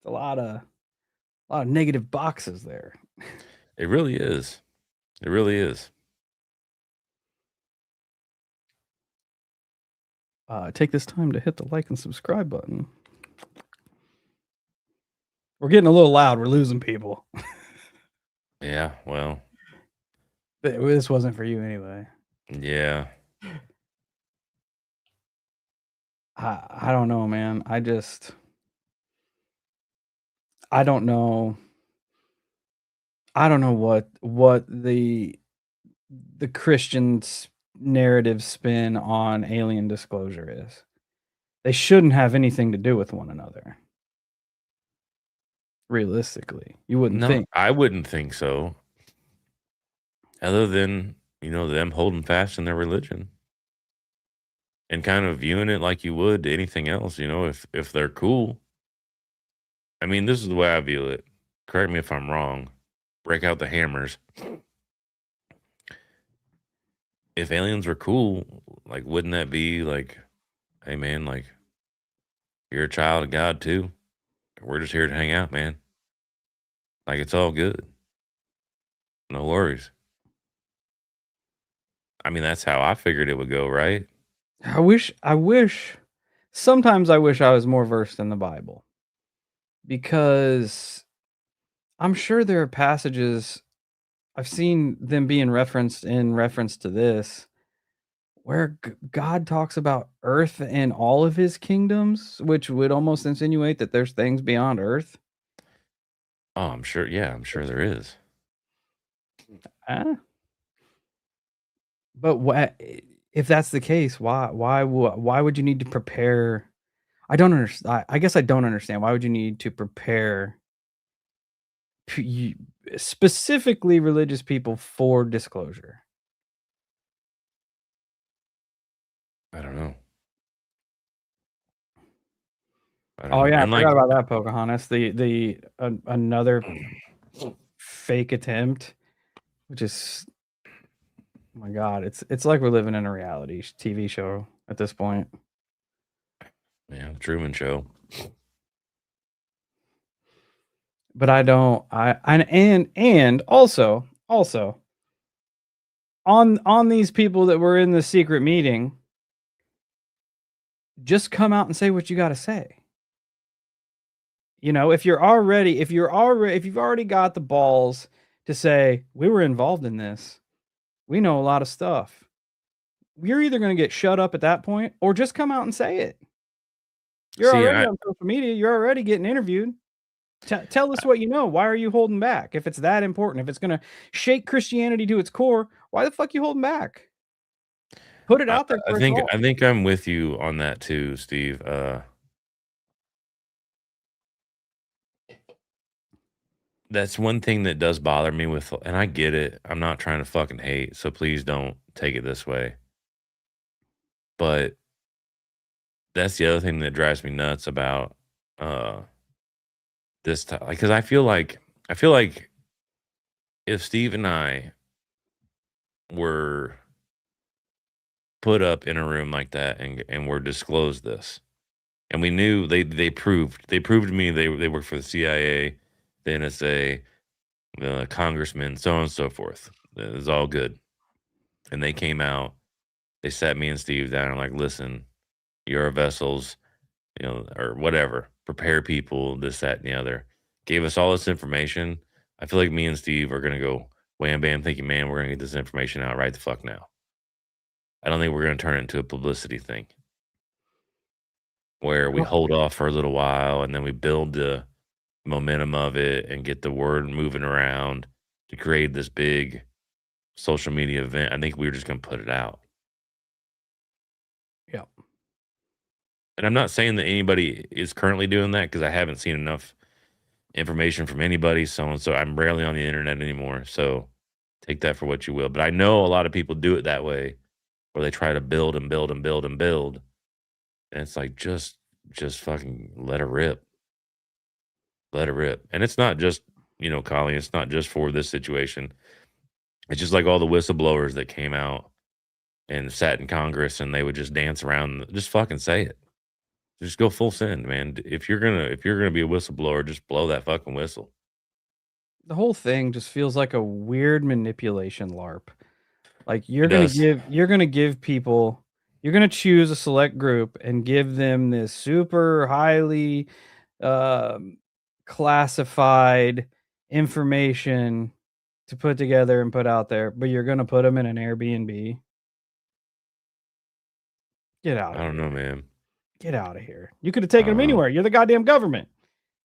A lot of negative boxes there. It really is. It really is. Take this time to hit the like and subscribe button. We're getting a little loud. We're losing people. Yeah, well, This wasn't for you anyway. yeah. I don't know, man. I don't know. I don't know what the Christians' narrative spin on alien disclosure is. They shouldn't have anything to do with one another. Realistically, you wouldn't No, think. I wouldn't think so. Other than, them holding fast in their religion and kind of viewing it like you would anything else, if they're cool. I mean, this is the way I view it. Correct me if I'm wrong. Break out the hammers. If aliens were cool, like, wouldn't that be like, hey, man, like, you're a child of God too? We're just here to hang out, man. Like, it's all good. No worries. I mean, that's how I figured it would go, right? I wish sometimes I wish I was more versed in the Bible, because I'm sure there are passages I've seen them being referenced in reference to this, where God talks about earth and all of his kingdoms, which would almost insinuate that there's things beyond earth. Oh, I'm sure. Yeah, I'm sure there is. Ah, but if that's the case, why would you need to prepare? I don't understand. I guess I don't understand. Why would you need to prepare specifically religious people for disclosure? I don't know. I don't Oh know. yeah, I And forgot like, about that, Pocahontas. Another fake attempt, which is, oh my god, it's like we're living in a reality TV show at this point. yeah, the Truman Show. But I don't. And also on these people that were in the secret meeting, just come out and say what you got to say. If you've already got the balls to say we were involved in this, we know a lot of stuff. You're either going to get shut up at that point, or just come out and say it. You're See, already on social media. You're already getting interviewed. Tell us what you know. Why are you holding back? If it's that important, if it's going to shake Christianity to its core, why the fuck you holding back? Put it I, out there I for us think all. I think I'm with you on that too, Steve. That's one thing that does bother me with, and I get it. I'm not trying to fucking hate, so please don't take it this way. But that's the other thing that drives me nuts about uh this time, because I feel like if Steve and I were put up in a room like that and were disclosed this. And we knew they proved to me they work for the CIA, the NSA, the congressman, so on and so forth. It was all good. And they came out, they sat me and Steve down and like, listen, you're our vessels, or whatever. Prepare people, this, that, and the other. Gave us all this information. I feel like me and Steve are gonna go wham bam, thinking, man, we're gonna get this information out right the fuck now. I don't think we're gonna turn it into a publicity thing where we Oh, hold off for a little while and then we build the momentum of it and get the word moving around to create this big social media event. I think we were just gonna put it out. yeah. And I'm not saying that anybody is currently doing that because I haven't seen enough information from anybody, so and so. I'm rarely on the internet anymore, so take that for what you will. But I know a lot of people do it that way, where they try to build and build and build and build, and it's like just fucking let it rip, let it rip. And it's not just Colleen. It's not just for this situation. It's just like all the whistleblowers that came out and sat in Congress, and they would just dance around. Just fucking say it. Just go full send, man. If you're gonna be a whistleblower, just blow that fucking whistle. The whole thing just feels like a weird manipulation LARP. Like It does. you're gonna choose a select group and give them this super highly um, classified information to put together and put out there, but you're gonna put them in an Airbnb. Get out I of don't know, here. man. Get out of here. You could have I taken them don't know. anywhere. You're the goddamn government.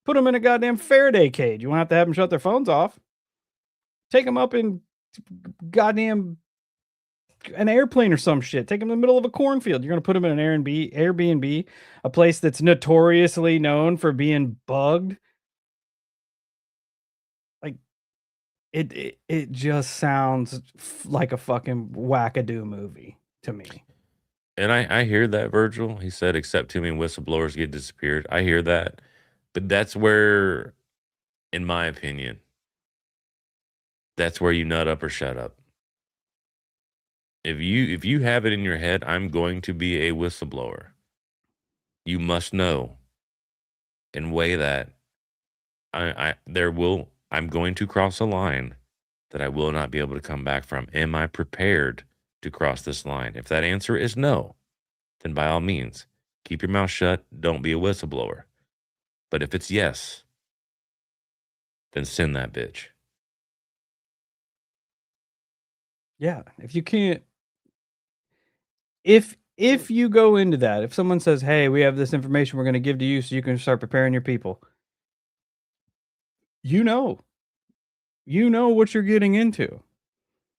Put them in a goddamn Faraday cage. You won't have to have them shut their phones off. Take them up in goddamn an airplane or some shit. Take them in the middle of a cornfield. You're gonna put them in an Airbnb, a place that's notoriously known for being bugged. Like it just sounds like a fucking wackadoo movie to me. And I hear that, Virgil. He said, "Except too many whistleblowers get disappeared." I hear that, but that's where, in my opinion, that's where you nut up or shut up. If you have it in your head, I'm going to be a whistleblower. You must know and weigh that. I'm going to cross a line that I will not be able to come back from. Am I prepared to cross this line? If that answer is no, then by all means, keep your mouth shut. Don't be a whistleblower. But if it's yes, then send that bitch. Yeah, if you can't if you go into that, if someone says, "Hey, we have this information we're gonna give to you so you can start preparing your people," you know. You know what you're getting into.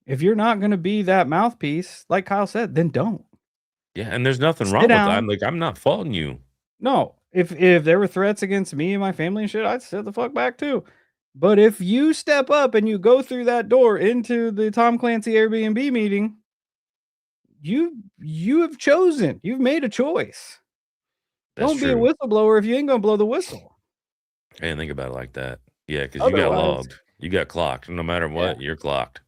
If you're not gonna be that mouthpiece, like Kyle said, then don't. Yeah, and there's nothing Sit wrong with that. I'm down. like, I'm not faulting you. No, if there were threats against me and my family and shit, I'd sit the fuck back too. But if you step up and you go through that door into the Tom Clancy Airbnb meeting, you have chosen. You've made a choice. That's Don't be a true. whistleblower if you ain't gonna blow the whistle. I didn't think about it like that. Yeah, because you got Otherwise, logged. You got clocked. No matter yeah. what, you're clocked.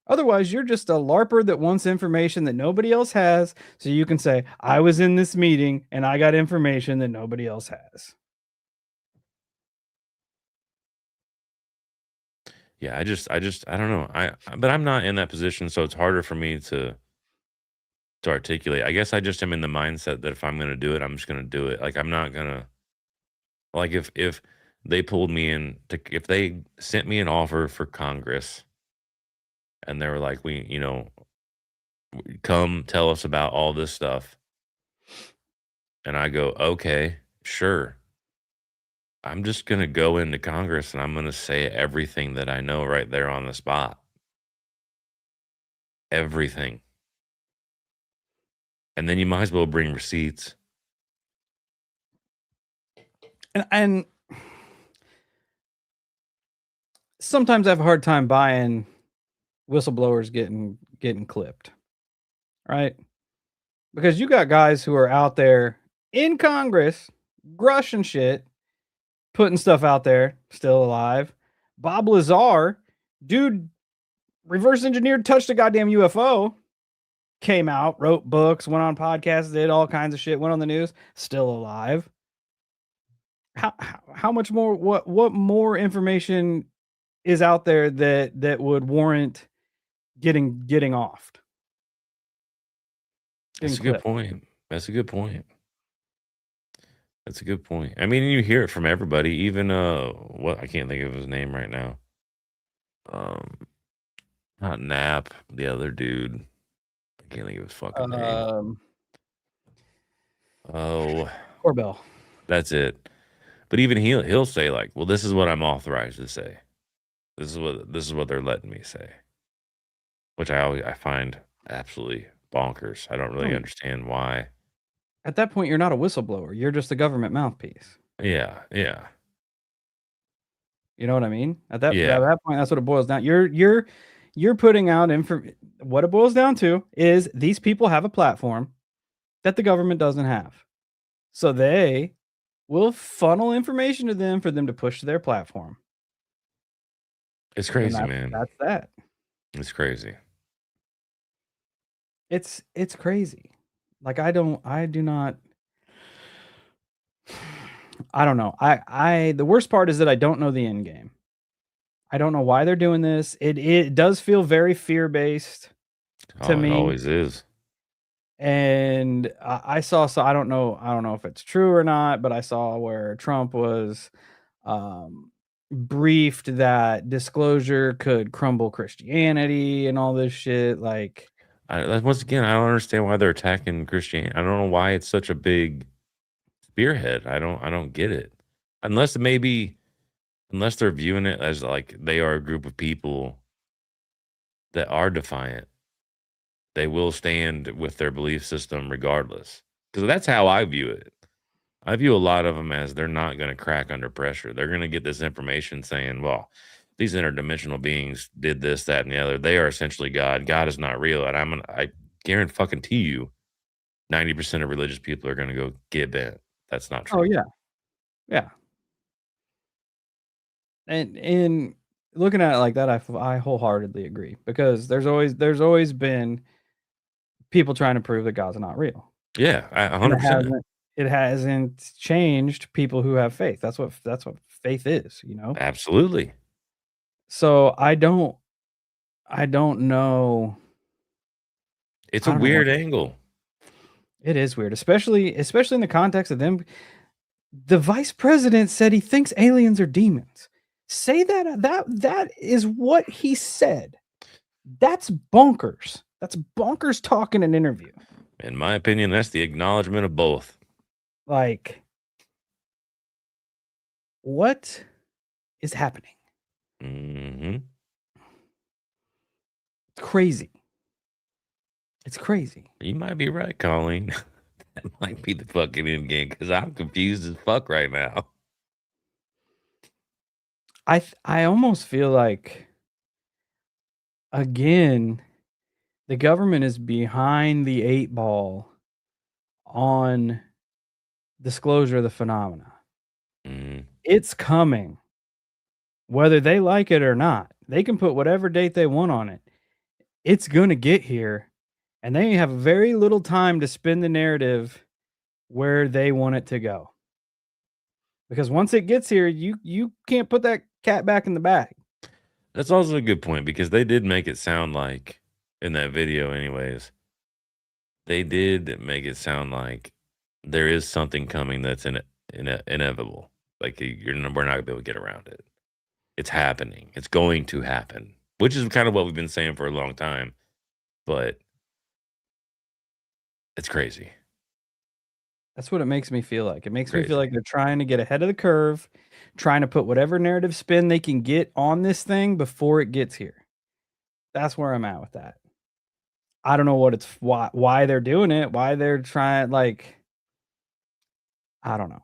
Otherwise, you're just a LARPer that wants information that nobody else has, so you can say, "I was in this meeting and I got information that nobody else has." Yeah, I don't know. But I'm not in that position, so it's harder for me to articulate. I guess I just am in the mindset that if I'm gonna do it, I'm just gonna do it. Like I'm not gonna like if they pulled me in to if they sent me an offer for Congress and they were like, come tell us about all this stuff. And I go, okay, sure. I'm just going to go into Congress and I'm going to say everything that I know right there on the spot. Everything. And then you might as well bring receipts. And sometimes I have a hard time buying whistleblowers getting clipped, right? Because you got guys who are out there in Congress, grushing shit, putting stuff out there, still alive. Bob Lazar, dude reverse engineered, touched a goddamn UFO, came out, wrote books, went on podcasts, did all kinds of shit, went on the news, still alive. How much more? What more information is out there that would warrant getting offed, getting That's a good clipped? point. That's a good point. That's a good point. I mean, you hear it from everybody, even what I can't think of his name right now. Um, Not Nap, the other dude. I can't think of his fucking name. Um, Oh, Corbell. that's it. But even he'll say like, "Well, this is what I'm authorized to say. This is what they're letting me say," which I find absolutely bonkers. I don't really No, understand why. at that point, you're not a whistleblower. You're just a government mouthpiece. Yeah, yeah, You know what I mean? At yeah. that point, that's what it boils down. You're putting out info. What it boils down to is these people have a platform that the government doesn't have, so they will funnel information to them for them to push to their platform, It's and crazy, man. that's that. It's crazy. It's crazy. Like I do not. I don't know. I the worst part is that I don't know the end game. I don't know why they're doing this. It does feel very fear based to Oh, it me. always is. And I saw, so I don't know if it's true or not, but I saw where Trump was um, briefed that disclosure could crumble Christianity and all this shit. Like, Once again, I don't understand why they're attacking Christianity. I don't know why it's such a big spearhead. I don't get it. Unless maybe unless they're viewing it as like they are a group of people that are defiant. They will stand with their belief system regardless. Because that's how I view it. I view a lot of them as they're not going to crack under pressure. They're going to get this information saying, well, these interdimensional beings did this, that, and the other. They are essentially God. God is not real. And I guarantee you, 90% of religious people are going to go get bent. That's not oh true. yeah, yeah. And looking at it like that, I wholeheartedly agree because there's always been people trying to prove that God's not real, Yeah, and 100%. it hasn't changed people who have faith. That's what faith is, you know. Absolutely. So I don't know. It's I a don't know what weird angle. it is weird, especially in the context of them. The vice president said he thinks aliens are demons. Say that is what he said. That's bonkers. That's bonkers talk in an interview. In my opinion, that's the acknowledgement of both. Like, what is happening? Hmm. It's crazy. It's crazy. You might be right, Colleen. That might be the fucking end game because I'm confused as fuck right now. I almost feel like again the government is behind the eight ball on disclosure of the phenomena. Mm. It's coming, whether they like it or not. They can put whatever date they want on it. It's going to get here, and they have very little time to spin the narrative where they want it to go. Because once it gets here, you can't put that cat back in the bag. That's also a good point because they did make it sound like in that video, anyways, they did make it sound like there is something coming that's inevitable. Like we're not gonna be able to get around it. It's happening. It's going to happen, which is kind of what we've been saying for a long time. But it's crazy, That's what it makes me feel like. It makes me feel crazy. like they're trying to get ahead of the curve, trying to put whatever narrative spin they can get on this thing before it gets here. That's where I'm at with that. I don't know what it's why they're doing it, why they're trying like I don't know.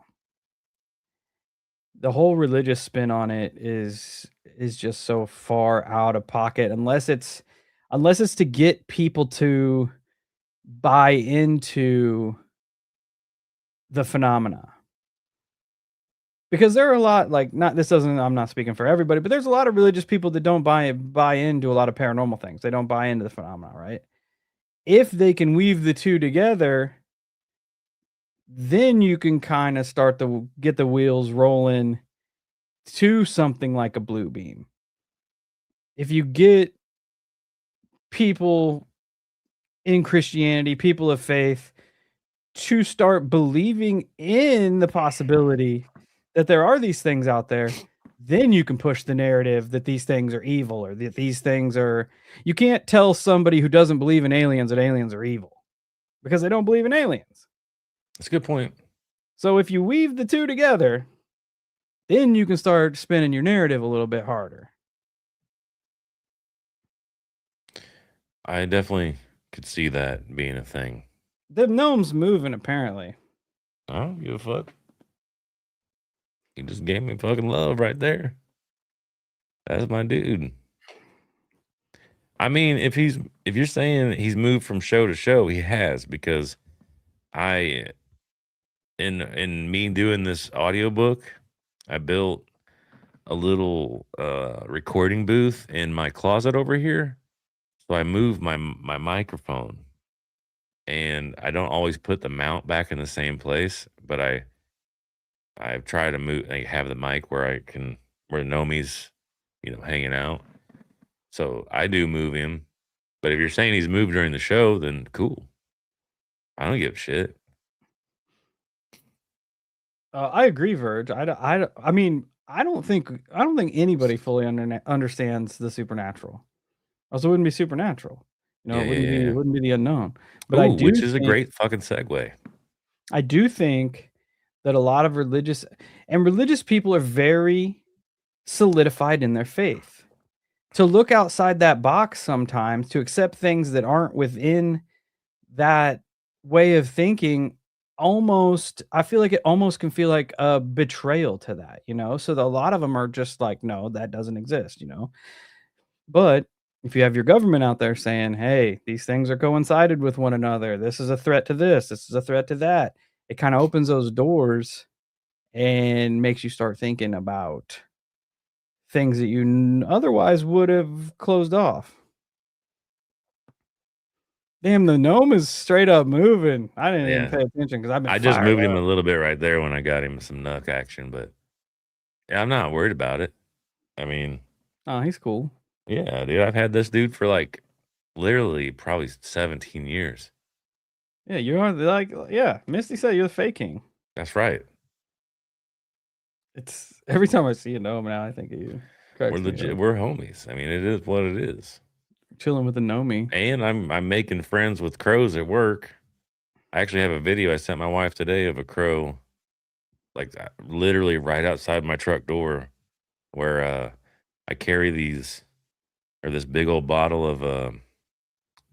The whole religious spin on it is just so far out of pocket unless it's to get people to buy into the phenomena. because there are a lot like not this doesn't I'm not speaking for everybody, but there's a lot of religious people that don't buy into a lot of paranormal things. They don't buy into the phenomena, right? If they can weave the two together, then you can kind of start to get the wheels rolling to something like a blue beam. If you get people in Christianity, people of faith, to start believing in the possibility that there are these things out there, then you can push the narrative that these things are evil or that these things are. You can't tell somebody who doesn't believe in aliens that aliens are evil because they don't believe in aliens. That's a good point. So if you weave the two together, then you can start spinning your narrative a little bit harder. I definitely could see that being a thing. The gnome's moving, apparently. I don't give a fuck. He just gave me fucking love right there. That's my dude. I mean, if you're saying he's moved from show to show, he has, because I in me doing this audiobook, I built a little recording booth in my closet over here. So I moved my microphone, and I don't always put the mount back in the same place, but I've tried to move, like, have the mic where Nomi's, hanging out. So I do move him. But if you're saying he's moved during the show, then cool. I don't give a shit. I agree, Verge. I mean, I don't think anybody fully understands the supernatural. Also, it wouldn't be supernatural. Yeah, It yeah, yeah, yeah. wouldn't be the unknown. But Ooh, which is a great fucking segue. I do think that a lot of religious people are very solidified in their faith. To look outside that box sometimes, to accept things that aren't within that way of thinking, I feel like it almost can feel like a betrayal to that, So a lot of them are just like, no, that doesn't exist. But if you have your government out there saying, hey, these things are coincided with one another, this is a threat to this is a threat to that, it kind of opens those doors and makes you start thinking about things that you otherwise would have closed off. Damn, the gnome is straight up moving. I didn't even pay attention because I've been I just fired moved him up. a little bit right there when I got him some knuck action, but yeah, I'm not worried about it. I mean, Oh, he's cool. yeah, dude, I've had this dude for like literally probably 17 years. Yeah, you are like, yeah, Misty said you're the fake king. That's right. It's every time I see a gnome now, I think of you. We're legit. We're homies. I mean, it is what it is. Chilling with the gnome. And I'm making friends with crows at work. I actually have a video I sent my wife today of a crow, like literally right outside my truck door, where I carry this big old bottle of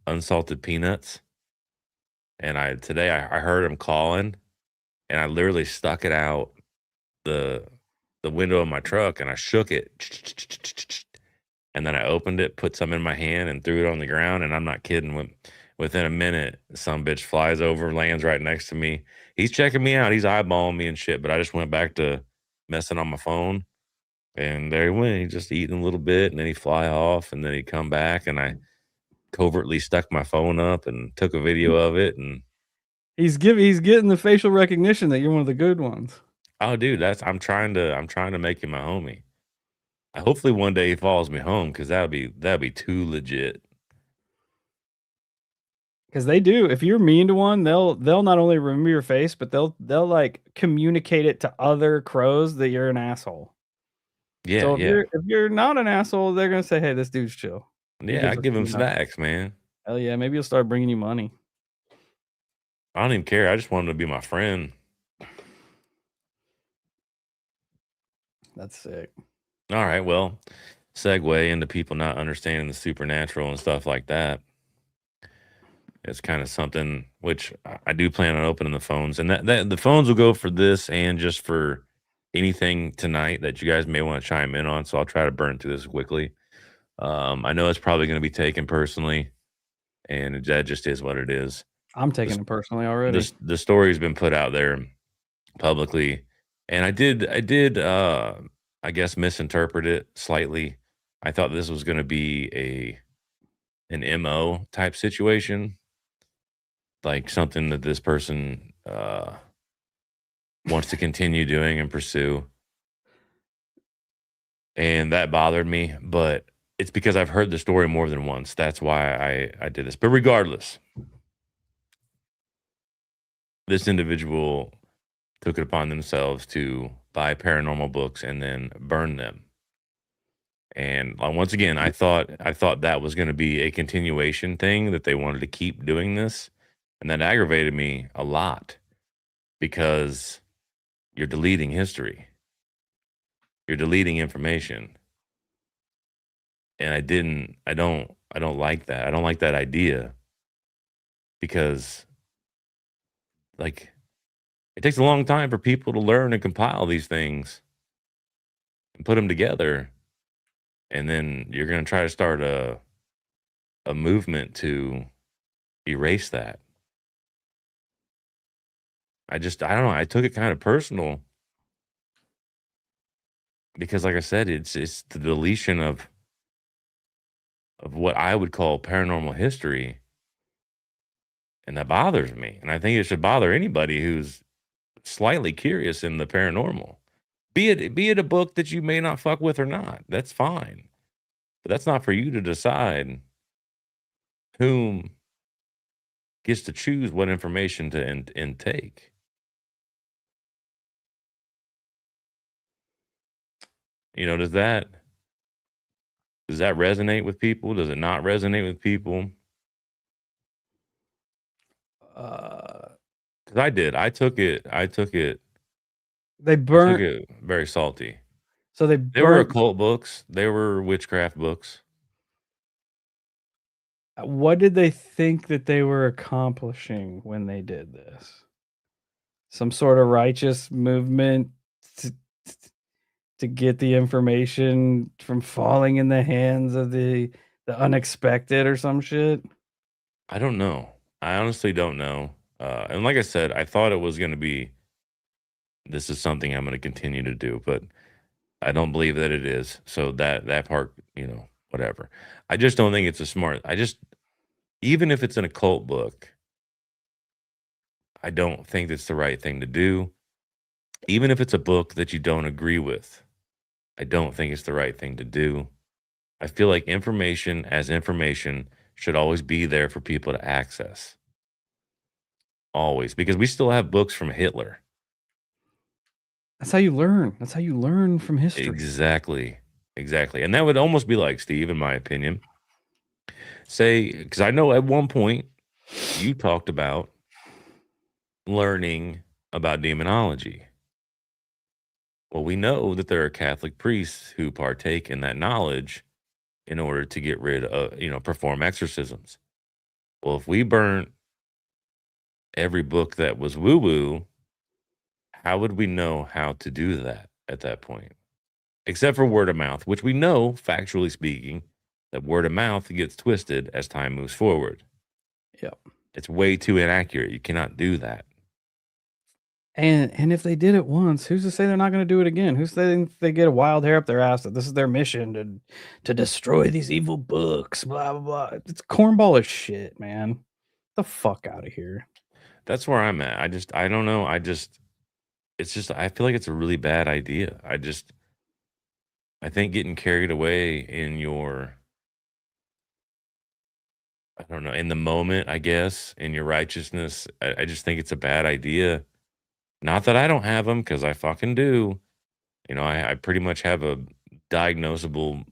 unsalted peanuts. And today I heard him calling, and I literally stuck it out the window of my truck, and I shook it, and then I opened it, put some in my hand, and threw it on the ground. And I'm not kidding. Within a minute, some bitch flies over, lands right next to me. He's checking me out. He's eyeballing me and shit. But I just went back to messing on my phone, and there he went. He just eating a little bit, and then he fly off, and then he'd come back, and I covertly stuck my phone up and took a video of it. And he's getting the facial recognition that you're one of the good ones. oh, dude, I'm trying to make him my homie. Hopefully one day he follows me home, because that'd be too legit. Because they do. If you're mean to one, they'll not only remember your face, but they'll like communicate it to other crows that you're an asshole. Yeah, So yeah. if you're not an asshole, they're gonna say, "Hey, this dude's chill." Yeah, I give him snacks, man. Hell yeah, maybe he'll start bringing you money. I don't even care. I just want him to be my friend. That's sick. All right, well, segue into people not understanding the supernatural and stuff like that. It's kind of something which I do plan on opening the phones, and that the phones will go for this and just for anything tonight that you guys may want to chime in on. So I'll try to burn through this quickly. I know it's probably going to be taken personally, and that just is what it is. I'm taking it personally already. The story's been put out there publicly, And I did, I guess, misinterpret it slightly. I thought this was gonna be an MO type situation, like something that this person, wants to continue doing and pursue, and that bothered me, but it's because I've heard the story more than once. That's why I did this. But regardless, this individual took it upon themselves to buy paranormal books and then burn them. And, once again, I thought that was gonna be a continuation thing, that they wanted to keep doing this, and that aggravated me a lot because you're deleting history. You're deleting information, and I don't like that. I don't like that idea because, like, it takes a long time for people to learn and compile these things and put them together, and then you're gonna try to start a movement to erase that. I don't know, I took it kinda personal because, like I said, it's the deletion of what I would call paranormal history, and that bothers me, and I think it should bother anybody who's slightly curious in the paranormal. Be it a book that you may not fuck with or not, that's fine, but that's not for you to decide whom gets to choose what information to intake. You know, does that resonate with people? Does it not resonate with people? Uh, 'Cause I did. they I took burnt. it very salty. So they They were burnt. occult books. They were witchcraft books. What did they think that they were accomplishing when they did this? Some sort of righteous movement to, to get the information from falling in the hands of the unexpected or some shit? I don't know. I honestly don't know. And like I said, I thought it was gonna be, "This is something I'm gonna continue to do," but I don't believe that it is. So that part, whatever. I just don't think it's a smart I just even if it's an occult book, I don't think it's the right thing to do. Even if it's a book that you don't agree with, I don't think it's the right thing to do. I feel like information as information should always be there for people to access. Always, because we still have books from Hitler. That's how you learn. That's how you learn from history. Exactly. Exactly. And that would almost be like, Steve, in my opinion, say, because I know at one point you talked about learning about demonology. Well, we know that there are Catholic priests who partake in that knowledge in order to get rid of, perform exorcisms. Well, if we burnt every book that was woo woo, how would we know how to do that at that point? Except for word of mouth, which we know, factually speaking, that word of mouth gets twisted as time moves forward. Yep. It's way too inaccurate. You cannot do that. And if they did it once, who's to say they're not gonna do it again? Who's saying they get a wild hair up their ass that this is their mission to destroy these evil books, blah blah blah. It's cornball as shit, man. The fuck out of here. That's where I'm at. I don't know. It's just, I feel like it's a really bad idea. I think getting carried away in I don't know, in the moment, I guess, in your righteousness, I just think it's a bad idea. Not that I don't have them, because I fucking do. I pretty much have a diagnosable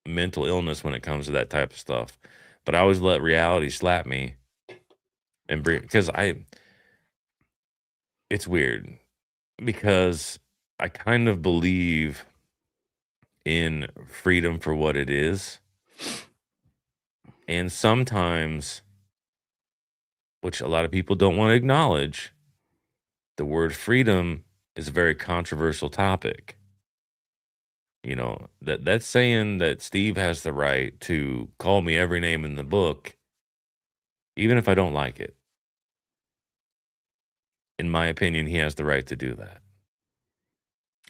mental illness when it comes to that type of stuff. But I always let reality slap me and bring, because it's weird because I kind of believe in freedom for what it is. And sometimes, which a lot of people don't want to acknowledge, the word freedom is a very controversial topic. That's saying that Steve has the right to call me every name in the book, even if I don't like it. In my opinion, he has the right to do that.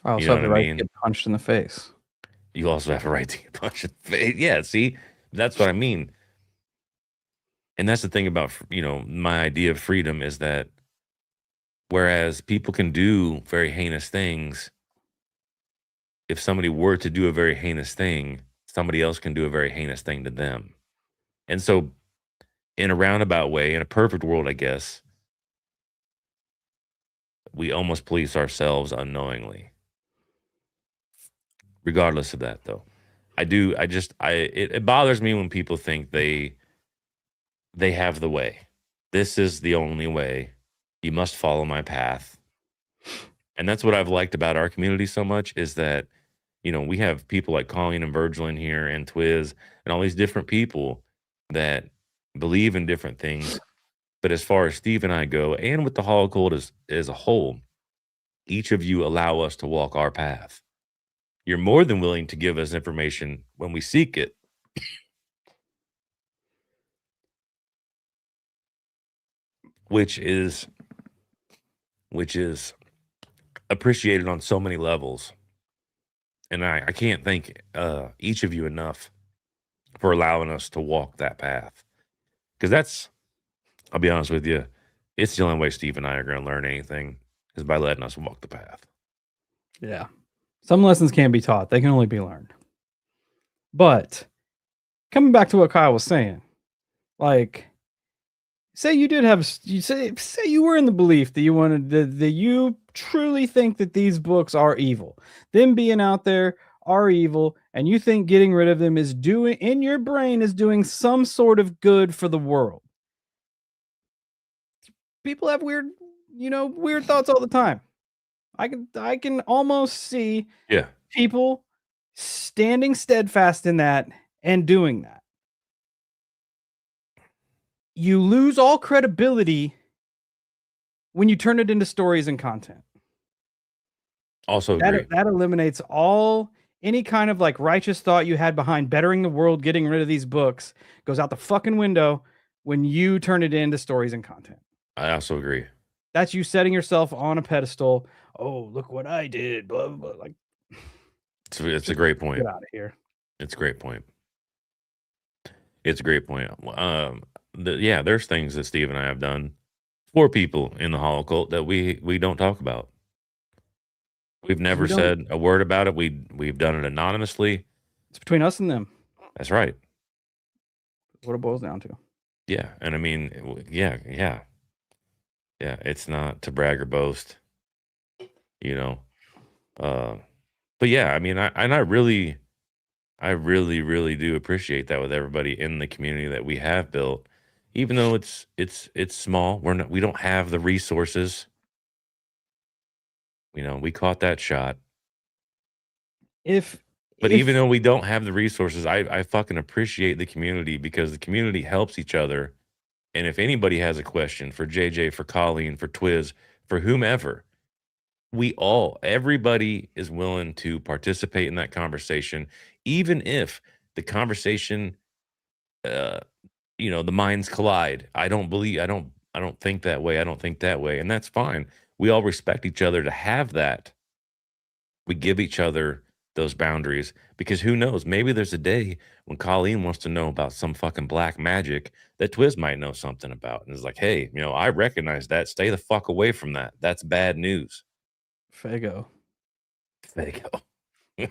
I You also know have what the I right to mean? get punched in the face. You also have a right to get punched in the face. Yeah, see, that's what I mean. And that's the thing about, my idea of freedom is that whereas people can do very heinous things, if somebody were to do a very heinous thing, somebody else can do a very heinous thing to them. And so, in a roundabout way, in a perfect world, I guess, we almost police ourselves unknowingly. Regardless of that, though, it bothers me when people think they have the way. This is the only way. You must follow my path. And that's what I've liked about our community so much is that, we have people like Colleen and Virgil in here and Twiz and all these different people that believe in different things. But as far as Steve and I go, and with the Hall Cult as a whole, each of you allow us to walk our path. You're more than willing to give us information when we seek it, which is which is appreciated on so many levels. And I can't thank each of you enough for allowing us to walk that path. Because I'll be honest with you, it's the only way Steve and I are going to learn anything is by letting us walk the path. Yeah. Some lessons can't be taught, they can only be learned. But coming back to what Kyle was saying, like, say you did have, you say you were in the belief that you wanted that you truly think that these books are evil, them being out there are evil, and you think getting rid of them is doing in your brain is doing some sort of good for the world. People have weird thoughts all the time. I can almost see Yeah. people standing steadfast in that and doing that. You lose all credibility when you turn it into stories and content. Also That agree. that eliminates all any kind of like righteous thought you had behind bettering the world, getting rid of these books goes out the fucking window when you turn it into stories and content. I also agree. That's you setting yourself on a pedestal. Oh, look what I did. Blah blah. Blah. Like, It's a just great get point. out of here. It's a great point. It's a great point. Yeah, there's things that Steve and I have done for people in the Hall Cult that we don't talk about. We've Because never we don't. said a word about it. We've done it anonymously. It's between us and them. That's right. What it boils down to. Yeah, and I mean, yeah, yeah, yeah. It's not to brag or boast, you know. Uh, but yeah, I mean, I really, really do appreciate that with everybody in the community that we have built, even though it's small. We don't have the resources. We caught that shot. If But even if though we don't have the resources, I fucking appreciate the community because the community helps each other. And if anybody has a question for JJ, for Colleen, for Twiz, for whomever, everybody is willing to participate in that conversation, even if the conversation, uh, the minds collide. I don't think that way. I don't think that way. And that's fine. We all respect each other to have that. We give each other those boundaries because who knows? Maybe there's a day when Colleen wants to know about some fucking black magic that Twiz might know something about. And it's like, hey, I recognize that. Stay the fuck away from that. That's bad news. Fago. There you go.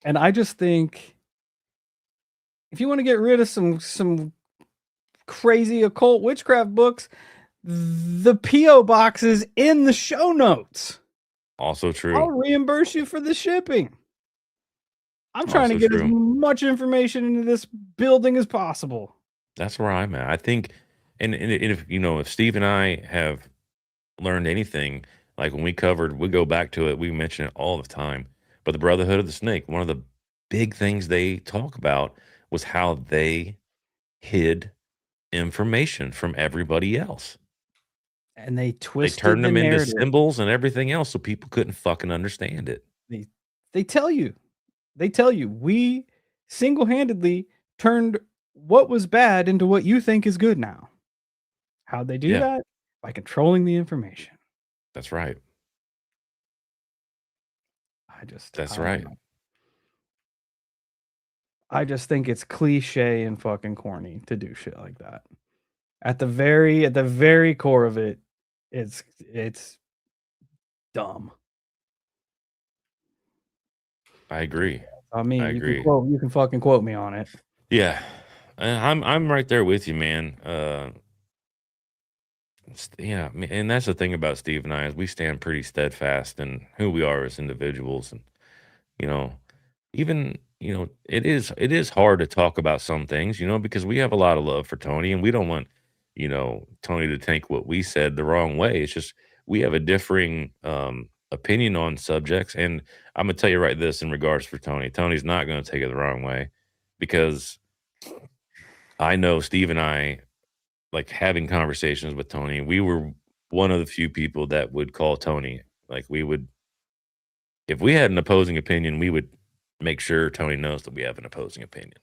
And I just think if you want to get rid of some crazy occult witchcraft books, the PO box is in the show notes. Also I'll true. reimburse you for the shipping. I'm trying to Also get as true. much information into this building as possible. That's where I'm at. I think, and if Steve and I have learned anything, like when we go back to it, we mention it all the time. But the Brotherhood of the Snake, one of the big things they talk about was how they hid information from everybody else. And they They twisted turned the them into narrative. symbols and everything else so people couldn't fucking understand it. They, they tell you, we single-handedly turned what was bad into what you think is good now. How'd they do Yeah, that? By controlling the information. that's right. That's I don't right. know. I just think it's cliche and fucking corny to do shit like that. At the very core of it, it's dumb. I agree. I mean, I agree. you can fucking quote me on it. Yeah. I'm right there with you, man. Yeah, and that's the thing about Steve and I is we stand pretty steadfast in who we are as individuals, and you know, even it is hard to talk about some things, because we have a lot of love for Tony, and we don't want Tony to take what we said the wrong way. It's just we have a differing opinion on subjects, and I'm gonna tell you right this in regards for Tony. Tony's not gonna take it the wrong way because I know Steve and I like having conversations with Tony. We were one of the few people that would call Tony. Like we would, if we had an opposing opinion, we would make sure Tony knows that we have an opposing opinion.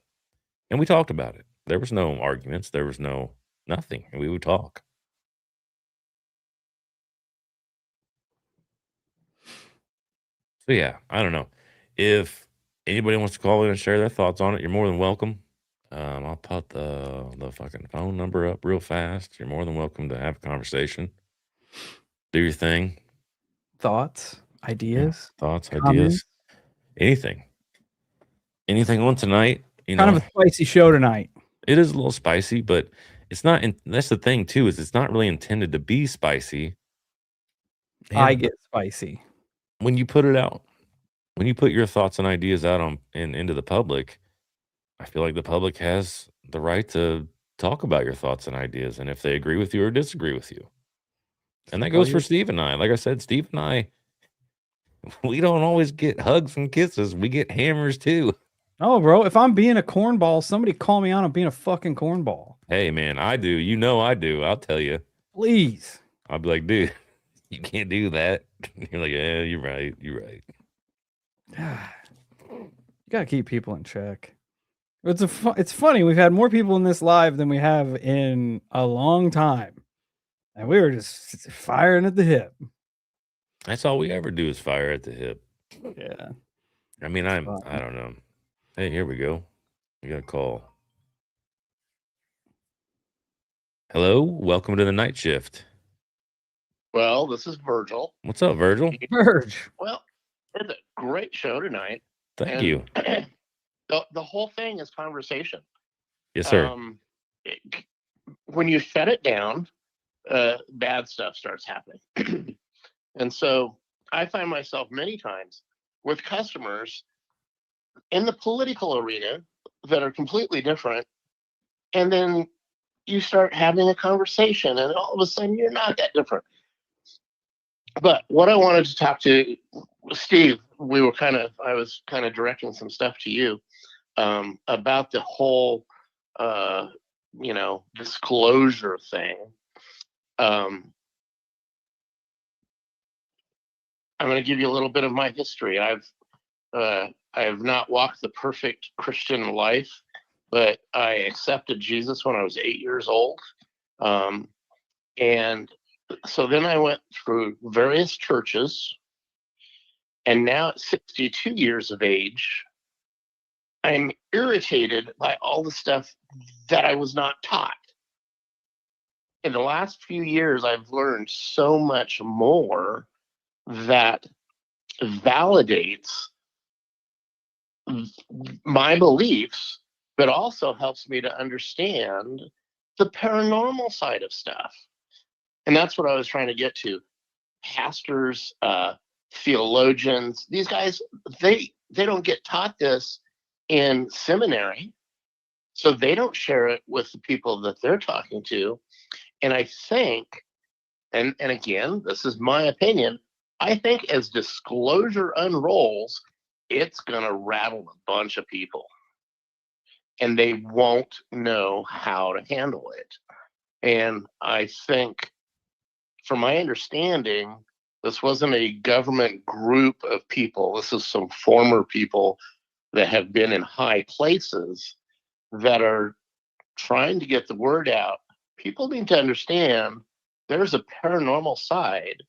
And we talked about it. There was no arguments. There was no nothing. And we would talk. So yeah, I don't know. If anybody wants to call in and share their thoughts on it, you're more than welcome. I'll put the fucking phone number up real fast. You're more than welcome to have a conversation. Do your thing. Thoughts, Yeah. ideas, Thoughts, comments. ideas, anything. Anything on tonight, Kind of a spicy show tonight. it is a little spicy, but it's not that's the thing too, is it's not really intended to be spicy. I And get spicy. when you put it out, when you put your thoughts and ideas out into the public, I feel like the public has the right to talk about your thoughts and ideas, and if they agree with you or disagree with you. And that Tell goes for your Steve and I. Like I said, Steve and I, we don't always get hugs and kisses. We get hammers too. Oh, bro, if I'm being a cornball, somebody call me out on being a fucking cornball. Hey man, I do. You know I do. I'll tell you. Please. I'll be like, dude, you can't do that. You're like, yeah, you're right. You're right. You gotta keep people in check. It's funny. We've had more people in this live than we have in a long time, and we were just firing at the hip. That's all we ever do is fire at the hip. Yeah. I mean, I don't know. Hey, here we go. We got a call. Hello, welcome to the night shift. Well, this is Virgil. What's up, Virgil? Verge. Well, it's a great show tonight. Thank you. The whole thing is conversation. Yes, sir. When you shut it down, bad stuff starts happening. And so I find myself many times with customers in the political arena that are completely different. And then you start having a conversation, and all of a sudden you're not that different. But what I wanted to talk to Steve, I was kind of directing some stuff to you about the whole, disclosure thing. I'm going to give you a little bit of my history. I have not walked the perfect Christian life, but I accepted Jesus when I was 8 years old. And so then I went through various churches, and now at 62 years of age, I'm irritated by all the stuff that I was not taught. In the last few years, I've learned so much more that validates my beliefs, but also helps me to understand the paranormal side of stuff. And that's what I was trying to get to. Pastors, theologians, these guys, they don't get taught this in seminary, so they don't share it with the people that they're talking to. And I think, and again, this is my opinion, I think as disclosure unrolls, it's going to rattle a bunch of people, and they won't know how to handle it. And I think, from my understanding, this wasn't a government group of people. This is some former people that have been in high places that are trying to get the word out. People need to understand there's a paranormal side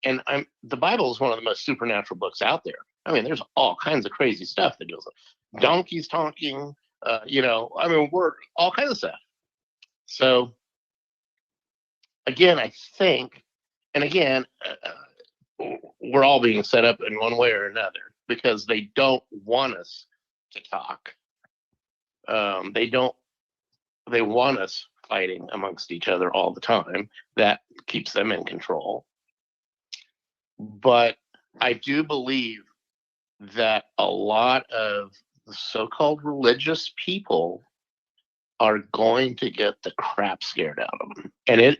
And the Bible is one of the most supernatural books out there. I mean, there's all kinds of crazy stuff that goes on. Donkeys talking, we're all kinds of stuff. So again, I think, and again, we're all being set up in one way or another because they don't want us to talk. They want us fighting amongst each other all the time. That keeps them in control. But I do believe that a lot of the so-called religious people are going to get the crap scared out of them. And it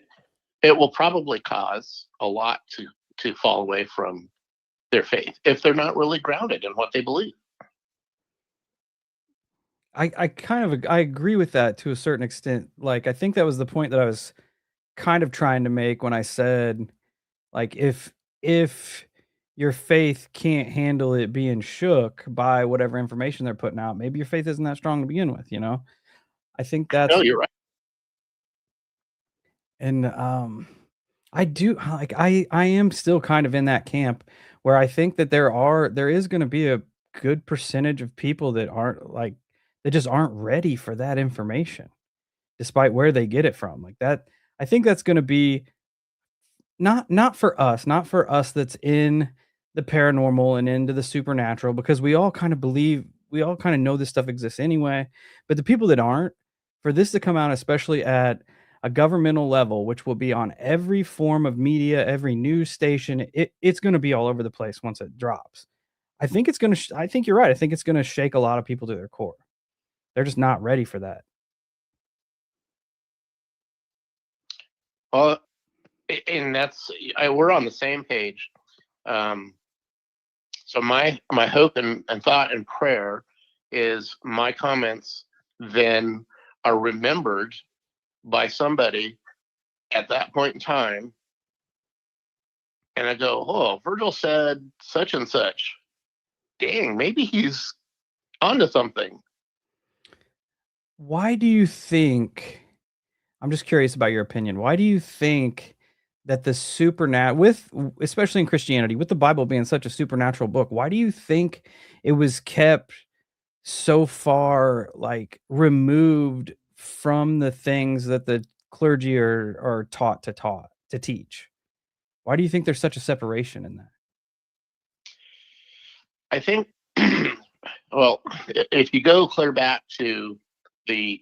will probably cause a lot to fall away from their faith if they're not really grounded in what they believe. I agree with that to a certain extent. Like, I think that was the point that I was kind of trying to make when I said, like, if your faith can't handle it being shook by whatever information they're putting out, maybe your faith isn't that strong to begin with, you know? I think No, that's you're right. and, I do like, I am still kind of in that camp where I think that there is gonna be a good percentage of people that aren't, like, that just aren't ready for that information despite where they get it from, like, that I think that's gonna be not for us, not for us that's in the paranormal and into the supernatural, because we all kind of believe we all kind of know this stuff exists anyway. But the people that aren't, for this to come out, especially at a governmental level, which will be on every form of media, every news station, it's going to be all over the place once it drops. I think it's going to. I think you're right. I think it's going to shake a lot of people to their core. They're just not ready for that. Well, and we're on the same page. So my hope and thought and prayer is my comments then are remembered by somebody at that point in time, and I go, oh, Virgil said such and such. Dang, maybe he's onto something. Why do you think I'm just curious about your opinion. Why do you think that the supernat with especially in Christianity, with the Bible being such a supernatural book, why do you think it was kept so far like removed from the things that the clergy are taught to teach? Why do you think there's such a separation in that? I think, well, if you go clear back to the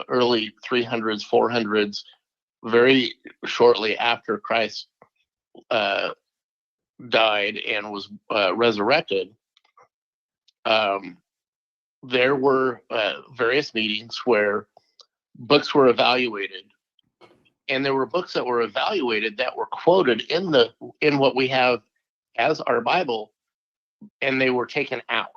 early 300s, 400s, very shortly after Christ died and was resurrected, there were various meetings where books were evaluated, and there were books that were evaluated that were quoted in what we have as our Bible, and they were taken out.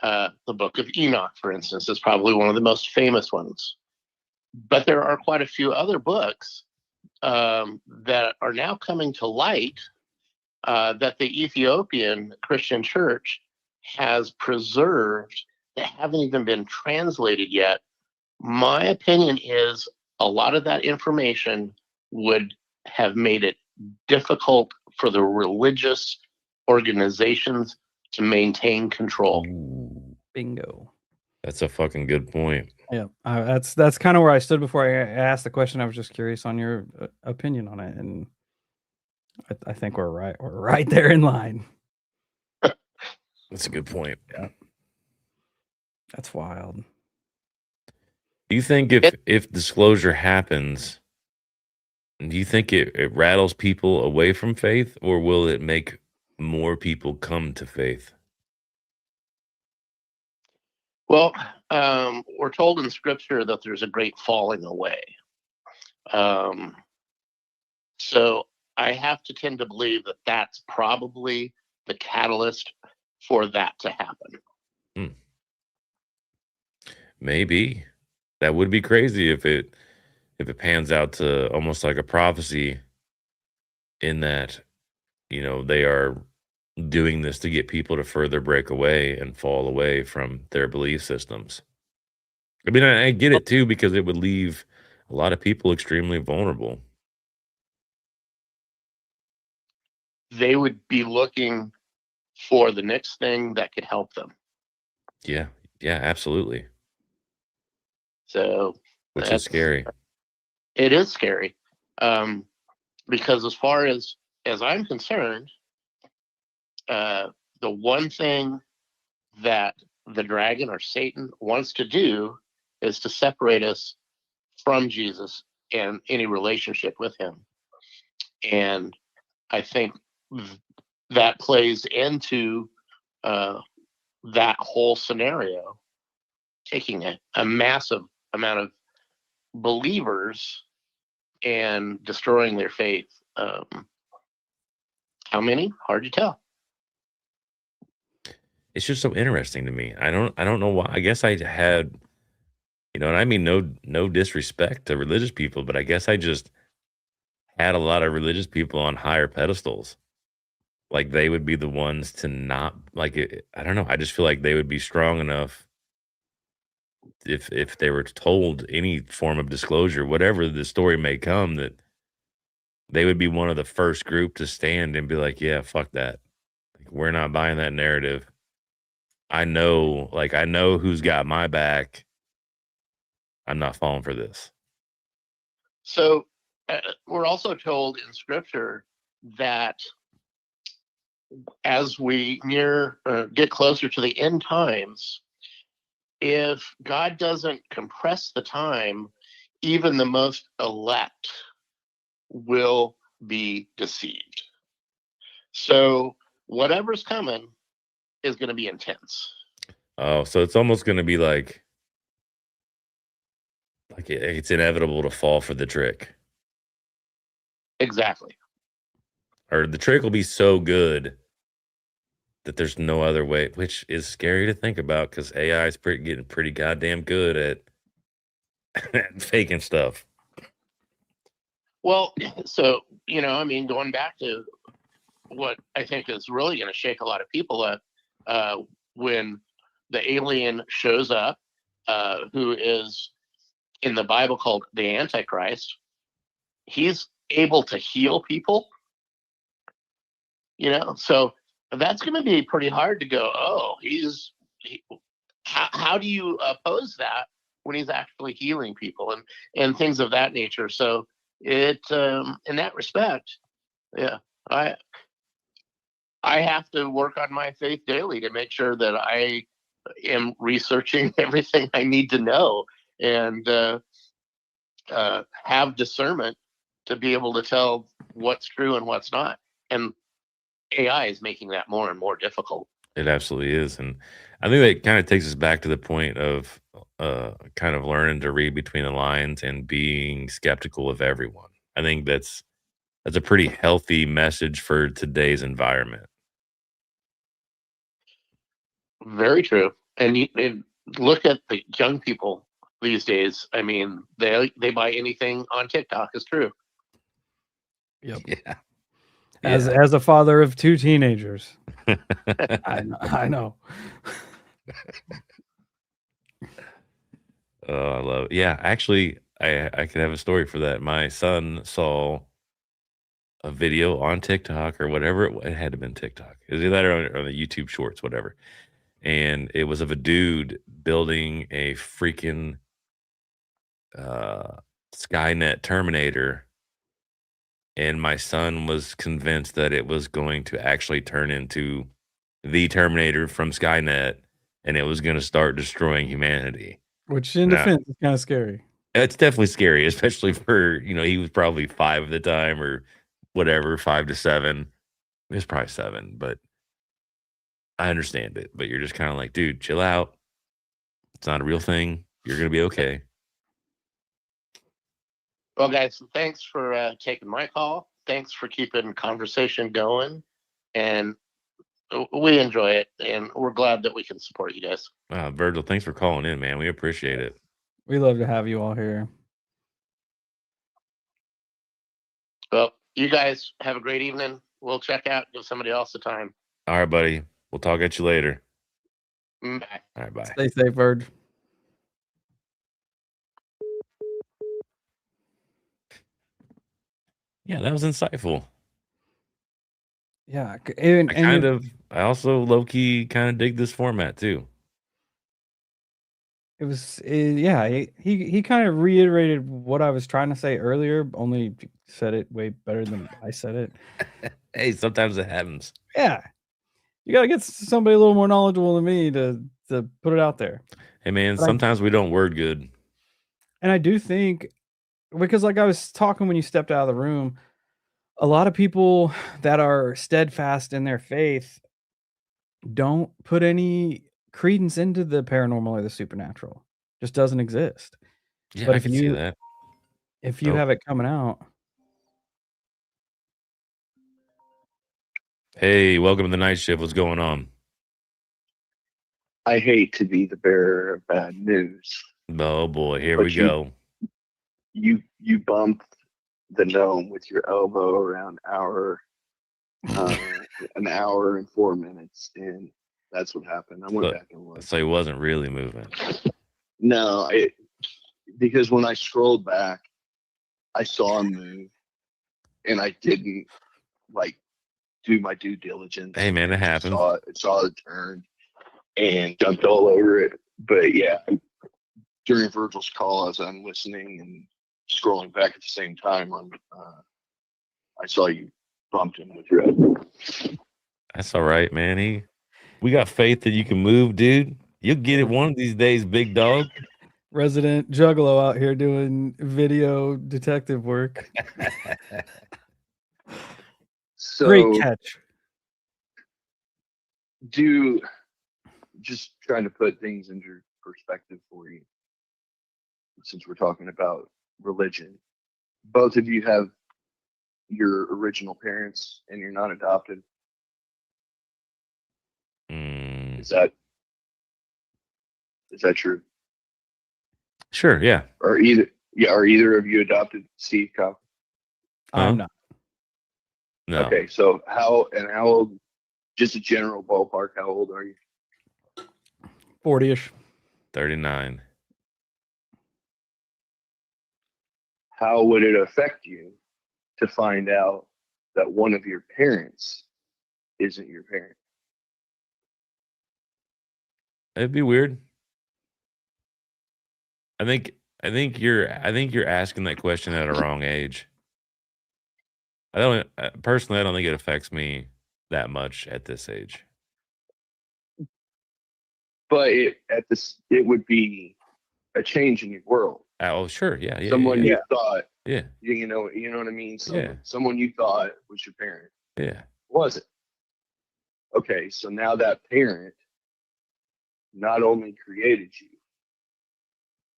The Book of Enoch, for instance, is probably one of the most famous ones. But there are quite a few other books that are now coming to light that the Ethiopian Christian Church has preserved that haven't even been translated yet. My opinion is a lot of that information would have made it difficult for the religious organizations to maintain control. Ooh, Bingo. that's a fucking good point. Yeah, that's kind of where I stood before I asked the question. I was just curious on your opinion on it, and I think we're right. We're right there in line. That's a good point. Yeah, that's wild. Do you think if disclosure happens, do you think it rattles people away from faith, or will it make more people come to faith? Well, we're told in Scripture that there's a great falling away. Um, so I have to tend to believe that that's probably the catalyst for that to happen. Hmm. Maybe that would be crazy if it pans out to almost like a prophecy in that they are doing this to get people to further break away and fall away from their belief systems. I mean, I get it too because it would leave a lot of people extremely vulnerable. they would be looking for the next thing that could help them. Yeah, absolutely. So Which is scary. It is scary, because as far as I'm concerned, the one thing that the dragon or Satan wants to do is to separate us from Jesus and any relationship with him. And I think that plays into that whole scenario, taking a massive amount of believers and destroying their faith. How many? Hard to tell. It's just so interesting to me. I don't know why. I guess I had, and I mean no disrespect to religious people, but I guess I just had a lot of religious people on higher pedestals. Like they would be the ones to not like it. I don't know. I just feel like they would be strong enough if they were told any form of disclosure, whatever the story may come, that they would be one of the first group to stand and be like, "Yeah, fuck that. Like, we're not buying that narrative. I know who's got my back. I'm not falling for this." So we're also told in Scripture that as we get closer to the end times, if God doesn't compress the time, even the most elect will be deceived. So whatever's coming is going to be intense. Oh, so it's almost going to be like it's inevitable to fall for the trick, Exactly. or the trick will be so good that there's no other way, which is scary to think about because AI is getting pretty goddamn good at faking stuff. Well, so, I mean, going back to what I think is really going to shake a lot of people up, when the alien shows up, who is in the Bible called the Antichrist. He's able to heal people, so that's going to be pretty hard to go, oh, how do you oppose that when he's actually healing people and things of that nature? So in that respect, yeah, I I have to work on my faith daily to make sure that I am researching everything I need to know and have discernment to be able to tell what's true and what's not. And AI is making that more and more difficult. It absolutely is, and I think that kind of takes us back to the point of kind of learning to read between the lines and being skeptical of everyone. I think that's a pretty healthy message for today's environment. Very true. And look at the young people these days. I mean, they buy anything on TikTok is true. Yep. Yeah, As a father of 2 teenagers, I know. Oh, I love it. Yeah, actually, I could have a story for that. My son saw a video on TikTok or whatever it had to have been TikTok. It was either on the YouTube Shorts, whatever, and it was of a dude building a freaking uh, Skynet Terminator, and my son was convinced that it was going to actually turn into the Terminator from Skynet, and it was going to start destroying humanity. Which in Now, defense is kinda scary. it's definitely scary, especially for, he was probably 5 at the time or whatever, 5 to 7. It was probably 7, but I understand it. But you're just kinda like, "Dude, chill out. It's not a real thing. You're gonna be okay." Well, guys, thanks for taking my call. Thanks for keeping conversation going, and we enjoy it, and we're glad that we can support you guys. Virgil, thanks for calling in, man. We appreciate it. We love to have you all here. Well, you guys have a great evening. We'll check out, give somebody else a time. Alright, buddy. We'll talk at you later. Bye. Alright, bye. Stay safe, Verge. Yeah, that was insightful. Yeah, I also low key kind of dig this format too. it was yeah, he kind of reiterated what I was trying to say earlier, only said it way better than I said it. Hey, sometimes it happens. Yeah, you gotta get somebody a little more knowledgeable than me to put it out there. Hey man, But sometimes we don't word good. and I do think, because like I was talking when you stepped out of the room, a lot of people that are steadfast in their faith don't put any credence into the paranormal or the supernatural. Just doesn't exist. Yeah, But I could see that. if you Oh, have it coming out, hey, welcome to the night shift. What's going on? I hate to be the bearer of bad news, Oh boy, here but we go. you bumped the gnome with your elbow around an hour and 4 minutes, and that's what happened. I went back and looked. So he wasn't really moving. No, because when I scrolled back, I saw him move, and I didn't like do my due diligence. Hey man, it happens. Saw it turn and jumped all over it. But yeah, during Virgil's call, as I'm listening and scrolling back at the same time, I saw you bumped him with your elbow. That's all right, man. We got faith that you can move, dude. You'll get it one of these days, big dog. resident juggalo out here doing video detective work. So Great catch. Just trying to put things into perspective for you, since we're talking about religion. Both of you have your original parents and you're not adopted. Mm, Is that true? sure, yeah. Are either of you adopted, Steve Cobb? I'm not. No. Okay, so how old, just a general ballpark, how old are you? 40-ish. 39. How would it affect you to find out that one of your parents isn't your parent? It'd be weird. I think you're asking that question at a wrong age. I don't personally I don't think it affects me that much at this age. But it would be a change in your world. Oh, sure. Yeah. Someone you thought, Yeah. you know what I mean? Yeah. Someone you thought was your parent Yeah. wasn't. Okay, so now that parent not only created you,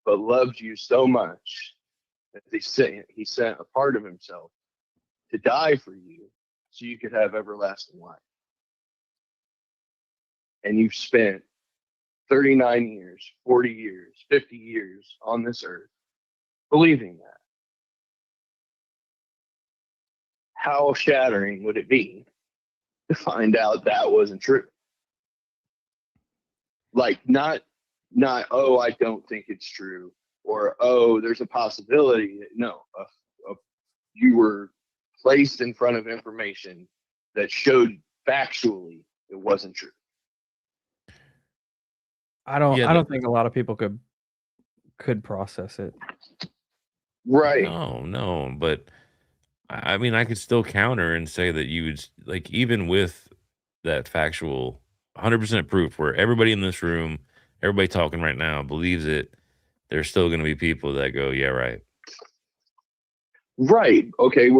but loved you so much that he sent a part of himself to die for you so you could have everlasting life. And you've spent 39 years, 40 years, 50 years on this earth believing that. How shattering would it be to find out that wasn't true? Like, not, oh, I don't think it's true, or oh, there's a possibility. No, you were placed in front of information that showed factually it wasn't true. I don't think a lot of people could process it. Right. No, but I mean, I could still counter and say that you would, like, even with that factual 100% proof where everybody in this room, everybody talking right now believes it, there's still going to be people that go, yeah, right. Right. Okay,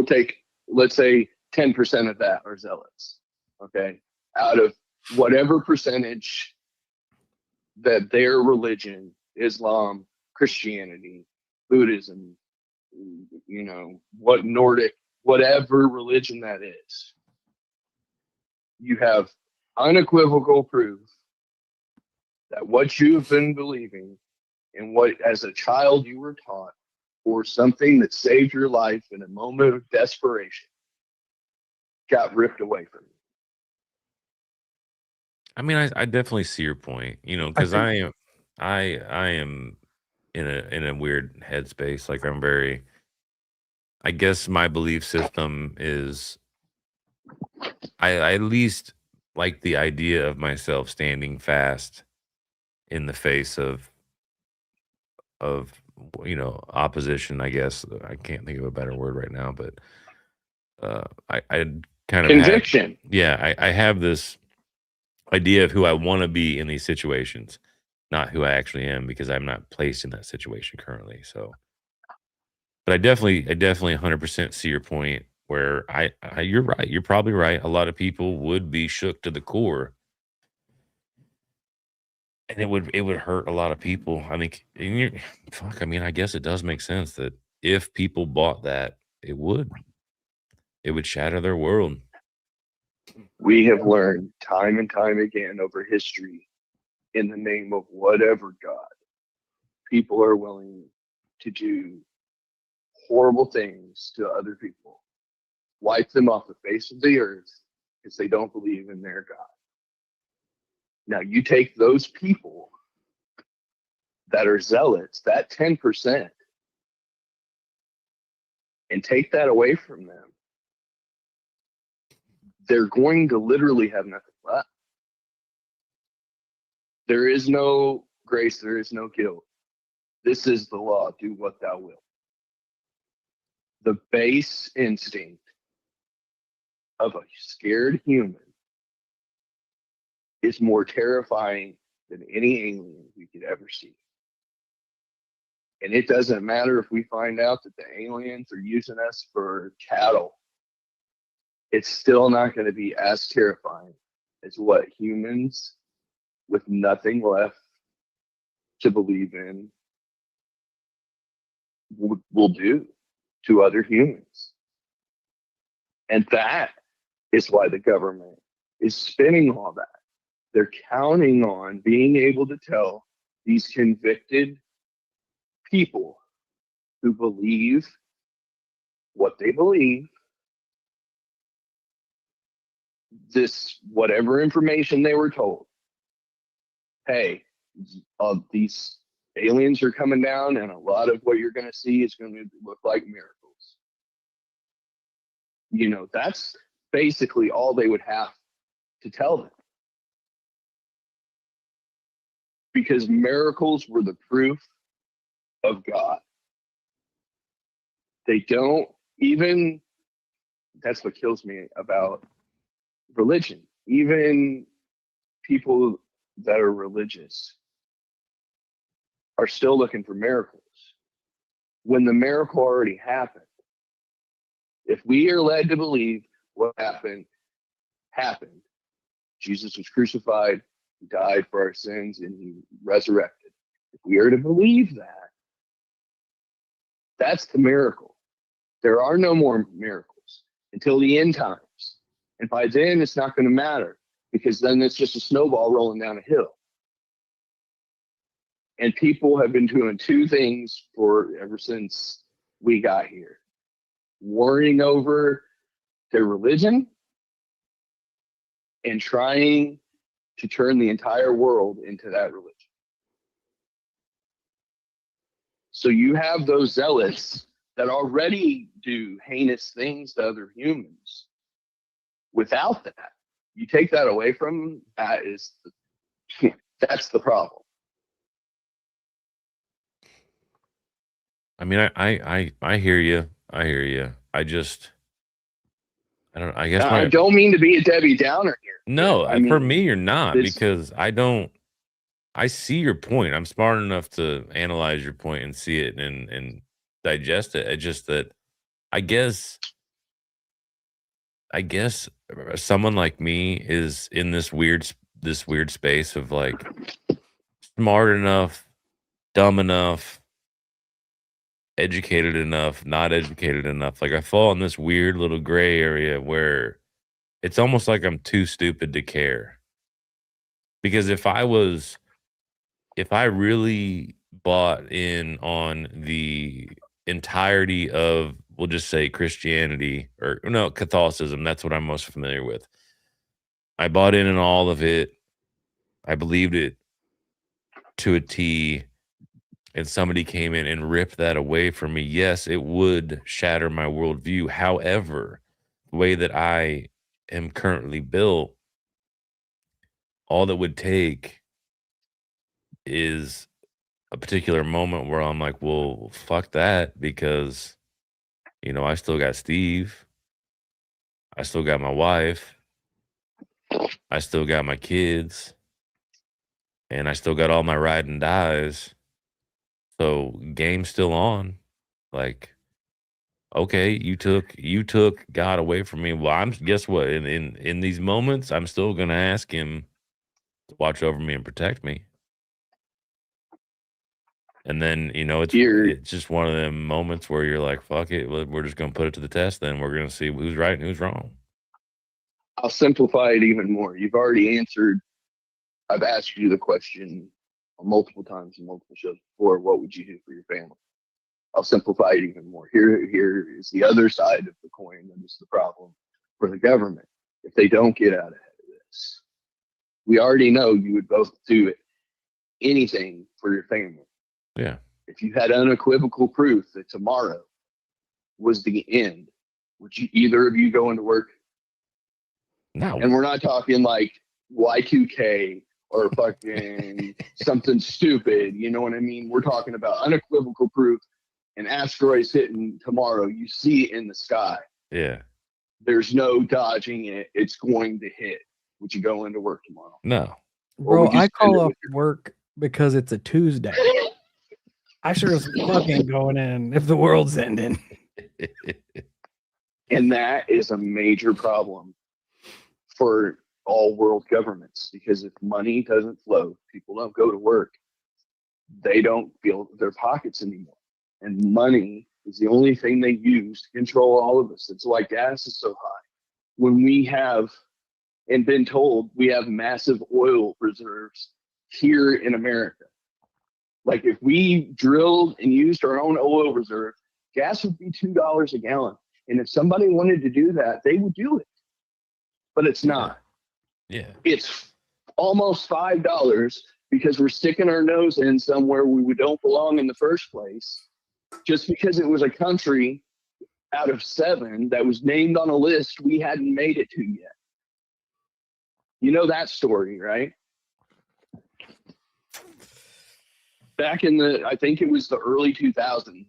let's say 10% of that are zealots. Okay. Out of whatever percentage that their religion, Islam, Christianity, Buddhism, what Nordic, whatever religion that is, you have unequivocal proof that what you've been believing and what as a child you were taught, or something that saved your life in a moment of desperation, got ripped away from you. I mean, I definitely see your point, because I am in a weird headspace. Like I guess my belief system is, I at least like the idea of myself standing fast in the face of opposition. I guess I can't think of a better word right now, but I kind of have, Conviction. I have this idea of who I want to be in these situations, not who I actually am, because I'm not placed in that situation currently. So, but I definitely 100% see your point where you're right. You're probably right. A lot of people would be shook to the core, and it would hurt a lot of people. I think, fuck. I mean, I guess it does make sense that if people bought that, it would shatter their world. We have learned time and time again over history, in the name of whatever God, people are willing to do horrible things to other people, wipe them off the face of the earth because they don't believe in their God. Now, you take those people that are zealots, that 10%, and take that away from them, they're going to literally have nothing left. There is no grace, there is no guilt. This is the law, do what thou wilt. The base instinct of a scared human is more terrifying than any alien we could ever see. And it doesn't matter if we find out that the aliens are using us for cattle. It's still not going to be as terrifying as what humans with nothing left to believe in will do to other humans. And that is why the government is spinning all that. They're counting on being able to tell these convicted people who believe what they believe, this whatever information they were told. Hey, these aliens are coming down, and a lot of what you're going to see is going to look like miracles. That's basically all they would have to tell them. Because miracles were the proof of God. They don't even, that's what kills me about religion. Even people that are religious are still looking for miracles. When the miracle already happened, if we are led to believe what happened, Jesus was crucified, he died for our sins, and he resurrected. If we are to believe that, that's the miracle. There are no more miracles until the end times. And by then, it's not going to matter, because then it's just a snowball rolling down a hill. And people have been doing two things ever since we got here: worrying over their religion and trying to turn the entire world into that religion. So you have those zealots that already do heinous things to other humans. Without that, you take that away from them, that's the problem. I mean, I hear you. I hear you. I don't. I guess I don't mean to be a Debbie Downer here. No, for me, you're not, it's- because I see your point. I'm smart enough to analyze your point and see it and digest it. It's just that I guess someone like me is in this weird space of like smart enough, dumb enough, educated enough, not educated enough. Like I fall in this weird little gray area where it's almost like I'm too stupid to care. Because if I really bought in on the entirety of, we'll just say, Christianity, or no, Catholicism, that's what I'm most familiar with. I bought in on all of it. I believed it to a T, and somebody came in and ripped that away from me. Yes, it would shatter my worldview. However, the way that I am currently built, all that would take is a particular moment where I'm like, well, fuck that, because, you know, I still got Steve. I still got my wife. I still got my kids. And I still got all my ride and dies. So game's still on. Like, okay, you took God away from me. Well, I'm guess what? In these moments, I'm still gonna ask him to watch over me and protect me. And then, you know, it's just one of them moments where you're like, fuck it, we're just gonna put it to the test, then we're gonna see who's right and who's wrong. I'll simplify it even more. You've already answered. I've asked you the question multiple times in multiple shows before. What would you do for your family? I'll simplify it even more. Here is the other side of the coin that is the problem for the government. If they don't get out ahead of this, we already know you would both do anything for your family. Yeah. If you had unequivocal proof that tomorrow was the end, would you either of you go into work? No. And we're not talking like Y2K or fucking something stupid. You know what I mean? We're talking about unequivocal proof. An asteroid's hitting tomorrow. You see it in the sky. Yeah. There's no dodging it. It's going to hit. Would you go into work tomorrow? No. Bro, I call up work because it's a Tuesday. I sure as fucking going in if the world's ending. And that is a major problem for all world governments, because if money doesn't flow, people don't go to work, they don't feel their pockets anymore. And money is the only thing they use to control all of us. It's why gas is so high. When we have and been told we have massive oil reserves here in America. Like if we drilled and used our own oil reserve, gas would be $2 a gallon. And if somebody wanted to do that, they would do it. But it's not. Yeah. It's almost $5 because we're sticking our nose in somewhere we don't belong in the first place, just because it was a country out of 7 that was named on a list we hadn't made it to yet. You know that story, right? Back in I think it was the early 2000s,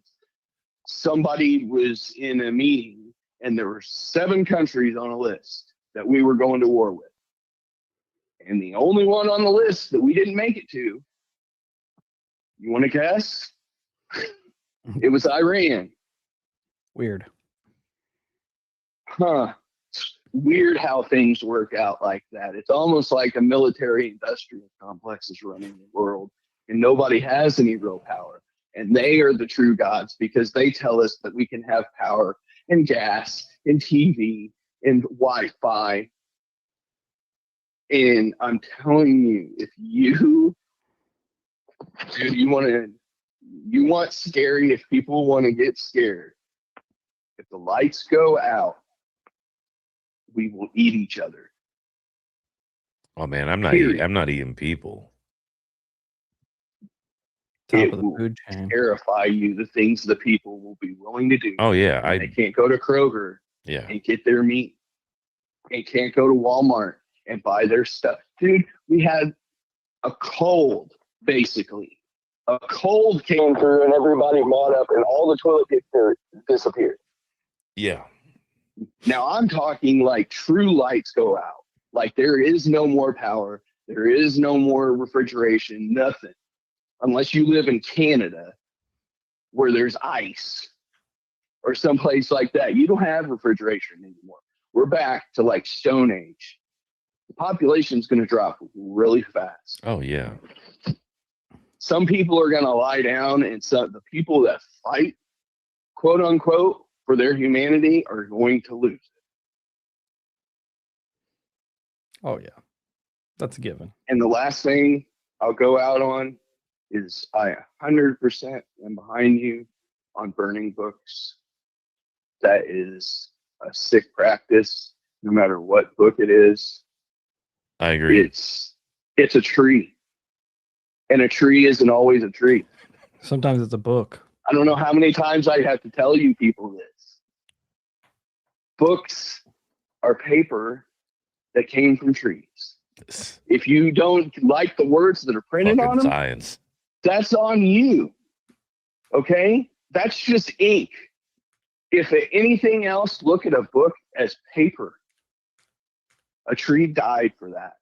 somebody was in a meeting and there were 7 countries on a list that we were going to war with. And the only one on the list that we didn't make it to, you want to guess? It was Iran. Weird. Huh. Weird how things work out like that. It's almost like a military industrial complex is running the world and nobody has any real power. And they are the true gods because they tell us that we can have power and gas and TV and Wi-Fi. And I'm telling you, if you want scary, if people want to get scared, if the lights go out, we will eat each other. Oh man, I'm not eating people. Top of the food chain. Terrify you the things the people will be willing to do. Oh yeah, they can't go to Kroger and get their meat. They can't go to Walmart and buy their stuff. Dude, we had a cold, basically. A cold came through and everybody bought up and all the toilet paper disappeared. Yeah. Now I'm talking like true lights go out. Like there is no more power. There is no more refrigeration, nothing. Unless you live in Canada where there's ice or someplace like that. You don't have refrigeration anymore. We're back to like Stone Age. The population's going to drop really fast. Oh, yeah. Some people are going to lie down, and the people that fight, quote unquote, for their humanity are going to lose it. Oh, yeah. That's a given. And the last thing I'll go out on is I 100% am behind you on burning books. That is a sick practice, no matter what book it is. I agree. It's a tree. And a tree isn't always a tree. Sometimes it's a book. I don't know how many times I have to tell you people this. Books are paper that came from trees. It's If you don't like the words that are printed on fucking them, science. that's on you. Okay? That's just ink. If anything else, look at a book as paper. A tree died for that.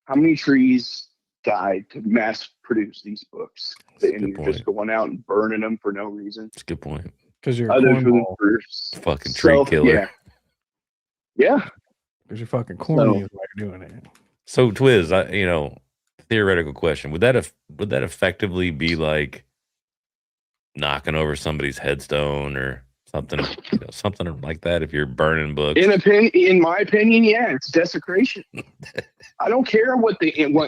How many trees died to mass produce these books? That's a And good you're just point. going out and burning them for no reason. That's a good point. Because you're a Other than cornball. for Fucking tree killer. Yeah. Yeah. Because you're fucking corny So- is why you're doing it. So Twiz, theoretical question: would that effectively be like knocking over somebody's headstone or something, something like that? If you're burning books, In my opinion, yeah, it's desecration. I don't care what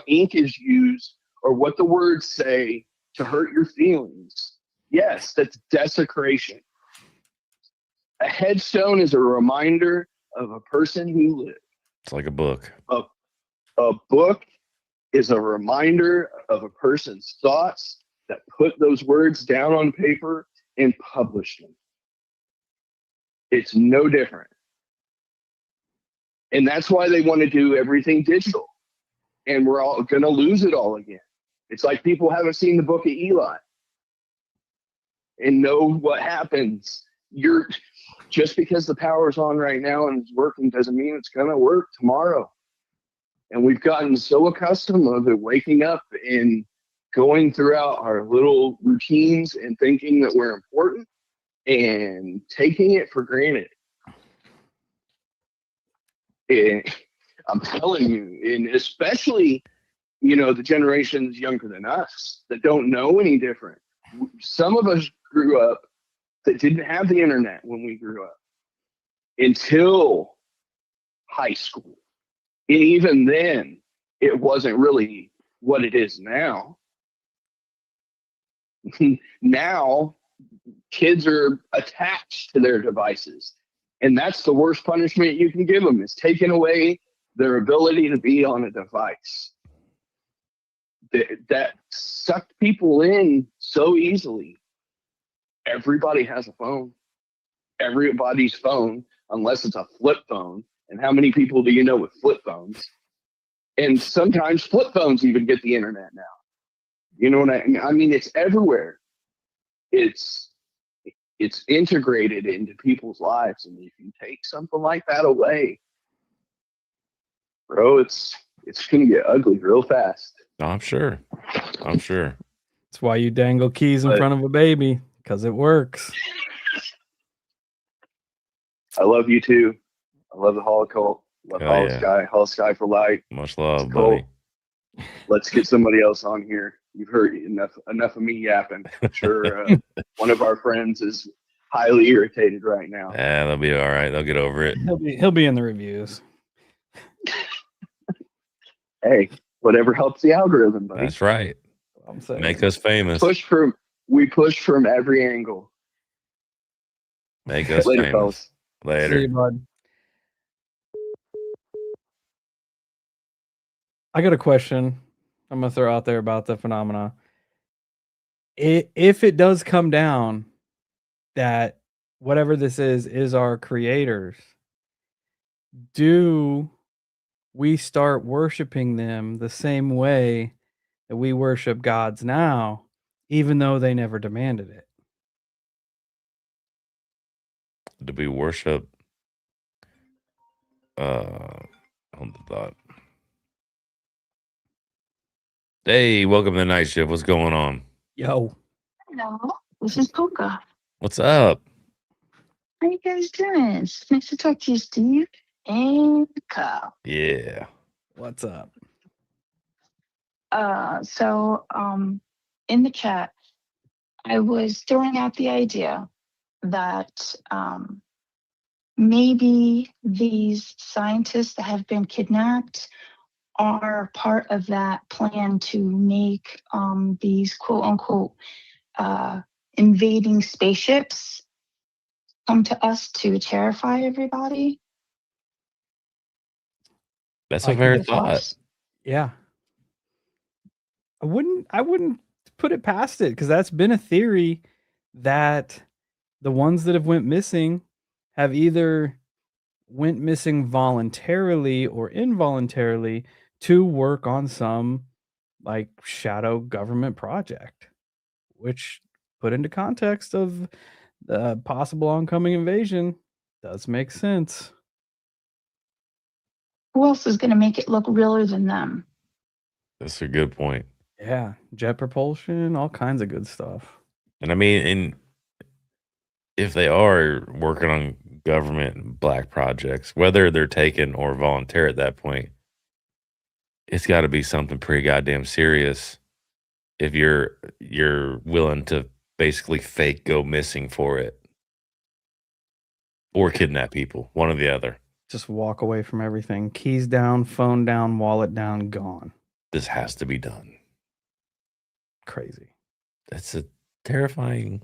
ink is used or what the words say to hurt your feelings. Yes, that's desecration. A headstone is a reminder of a person who lived. it's like a book. A book is a reminder of a person's thoughts that put those words down on paper and published them. It's no different. And that's why they want to do everything digital. And we're all going to lose it all again. It's like people haven't seen the book of Eli and know what happens. Just because the power's on right now and it's working doesn't mean it's going to work tomorrow. And we've gotten so accustomed of it waking up and going throughout our little routines and thinking that we're important and taking it for granted. And I'm telling you, and especially, the generations younger than us that don't know any different. Some of us grew up that didn't have the internet when we grew up until high school. And even then, it wasn't really what it is now. Now, kids are attached to their devices. And that's the worst punishment you can give them, is taking away their ability to be on a device. That sucked people in so easily. Everybody has a phone. Everybody's phone, unless it's a flip phone. And how many people do you know with flip phones? And sometimes flip phones even get the internet now. You know what I mean? I mean, it's everywhere. It's integrated into people's lives. And if you take something like that away, bro, it's going to get ugly real fast. I'm sure. That's why you dangle keys in front of a baby, because it works. I love you too. I love the Holocaust. Love Hell yeah. Holo Sky for life. Much love, It's buddy. cool. Let's get somebody else on here. You've heard enough of me yapping. I'm sure one of our friends is highly irritated right now. Yeah, they'll be all right. They'll get over it. He'll be in the reviews. Hey, whatever helps the algorithm, buddy. That's right. I'm saying. Make us famous. We push from every angle. Make us Later, famous. fellas. See Later. you, bud. I got a question I'm gonna throw out there about the phenomena. If it does come down that whatever this is our creators, do we start worshiping them the same way that we worship gods now, even though they never demanded it? Do we worship? Hold the thought. Hey, welcome to the night shift. What's going on? Yo, Hello, this is Polka. What's up? How you guys doing? It's nice to talk to you, Steve and Kyle. Yeah. what's up? So in the chat, I was throwing out the idea that maybe these scientists that have been kidnapped are part of that plan to make these quote unquote invading spaceships come to us to terrify everybody. That's I a fair Your thought. thoughts? Yeah. I wouldn't put it past it, because that's been a theory that the ones that have went missing have either went missing voluntarily or involuntarily to work on some like shadow government project, which put into context of the possible oncoming invasion does make sense. Who else is going to make it look realer than them? That's a good point. Yeah, jet propulsion, all kinds of good stuff. And I mean, and if they are working on government black projects, whether they're taken or volunteer at that point, it's got to be something pretty goddamn serious. If you're willing to basically fake go missing for it, or kidnap people, one or the other. Just walk away from everything. Keys down, phone down, wallet down, gone. This has to be done. Crazy. That's a terrifying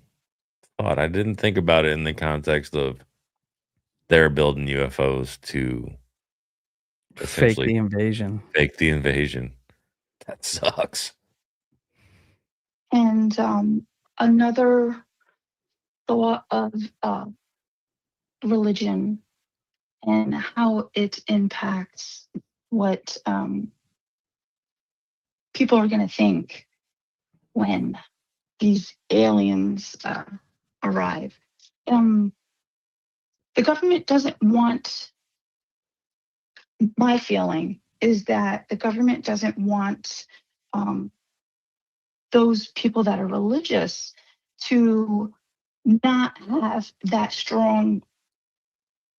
thought. I didn't think about it in the context of they're building UFOs to Fake essentially the invasion. fake the invasion. That sucks. And another thought of religion and how it impacts what people are going to think when these aliens arrive. The government doesn't want, my feeling is that the government doesn't want those people that are religious to not have that strong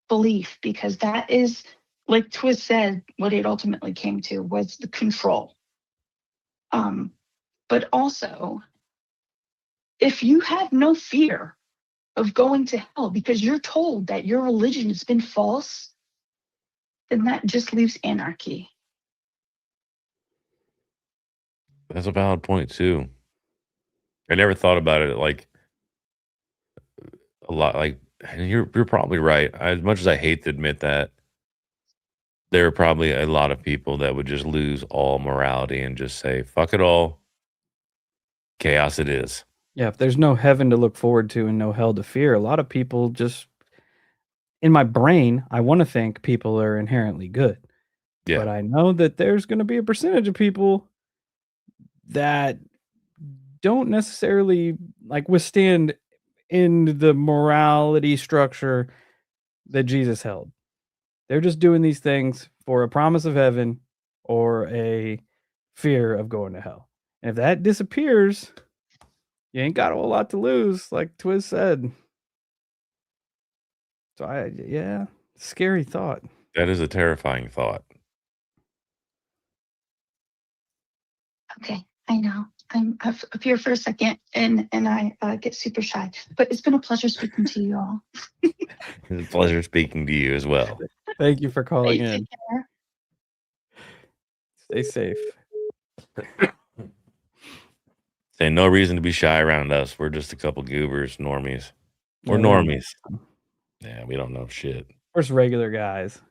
belief, because that is, like Twiz said, what it ultimately came to was the control. But also, if you have no fear of going to hell because you're told that your religion has been false, then that just leaves anarchy. That's a valid point too. I never thought about it like a lot. Like, and you're probably right. As much as I hate to admit that, there are probably a lot of people that would just lose all morality and just say, "Fuck it all, chaos it is." Yeah, if there's no heaven to look forward to and no hell to fear, a lot of people just, in my brain, I want to think people are inherently good. Yeah, But I know that there's going to be a percentage of people that don't necessarily like withstand in the morality structure that Jesus held. They're just doing these things for a promise of heaven or a fear of going to hell. And if that disappears, you ain't got a whole lot to lose, like Twiz said. So yeah, scary thought. that is a terrifying thought. Okay, I know. I'm up here for a second, and I get super shy. But it's been a pleasure speaking to you all. It's a pleasure speaking to you as well. Thank you for calling Hey, in. take care. Stay safe. Say no reason to be shy around us. We're just a couple goobers, normies. We're Yeah, we don't know. normies. Yeah, we don't know shit. We're just regular guys.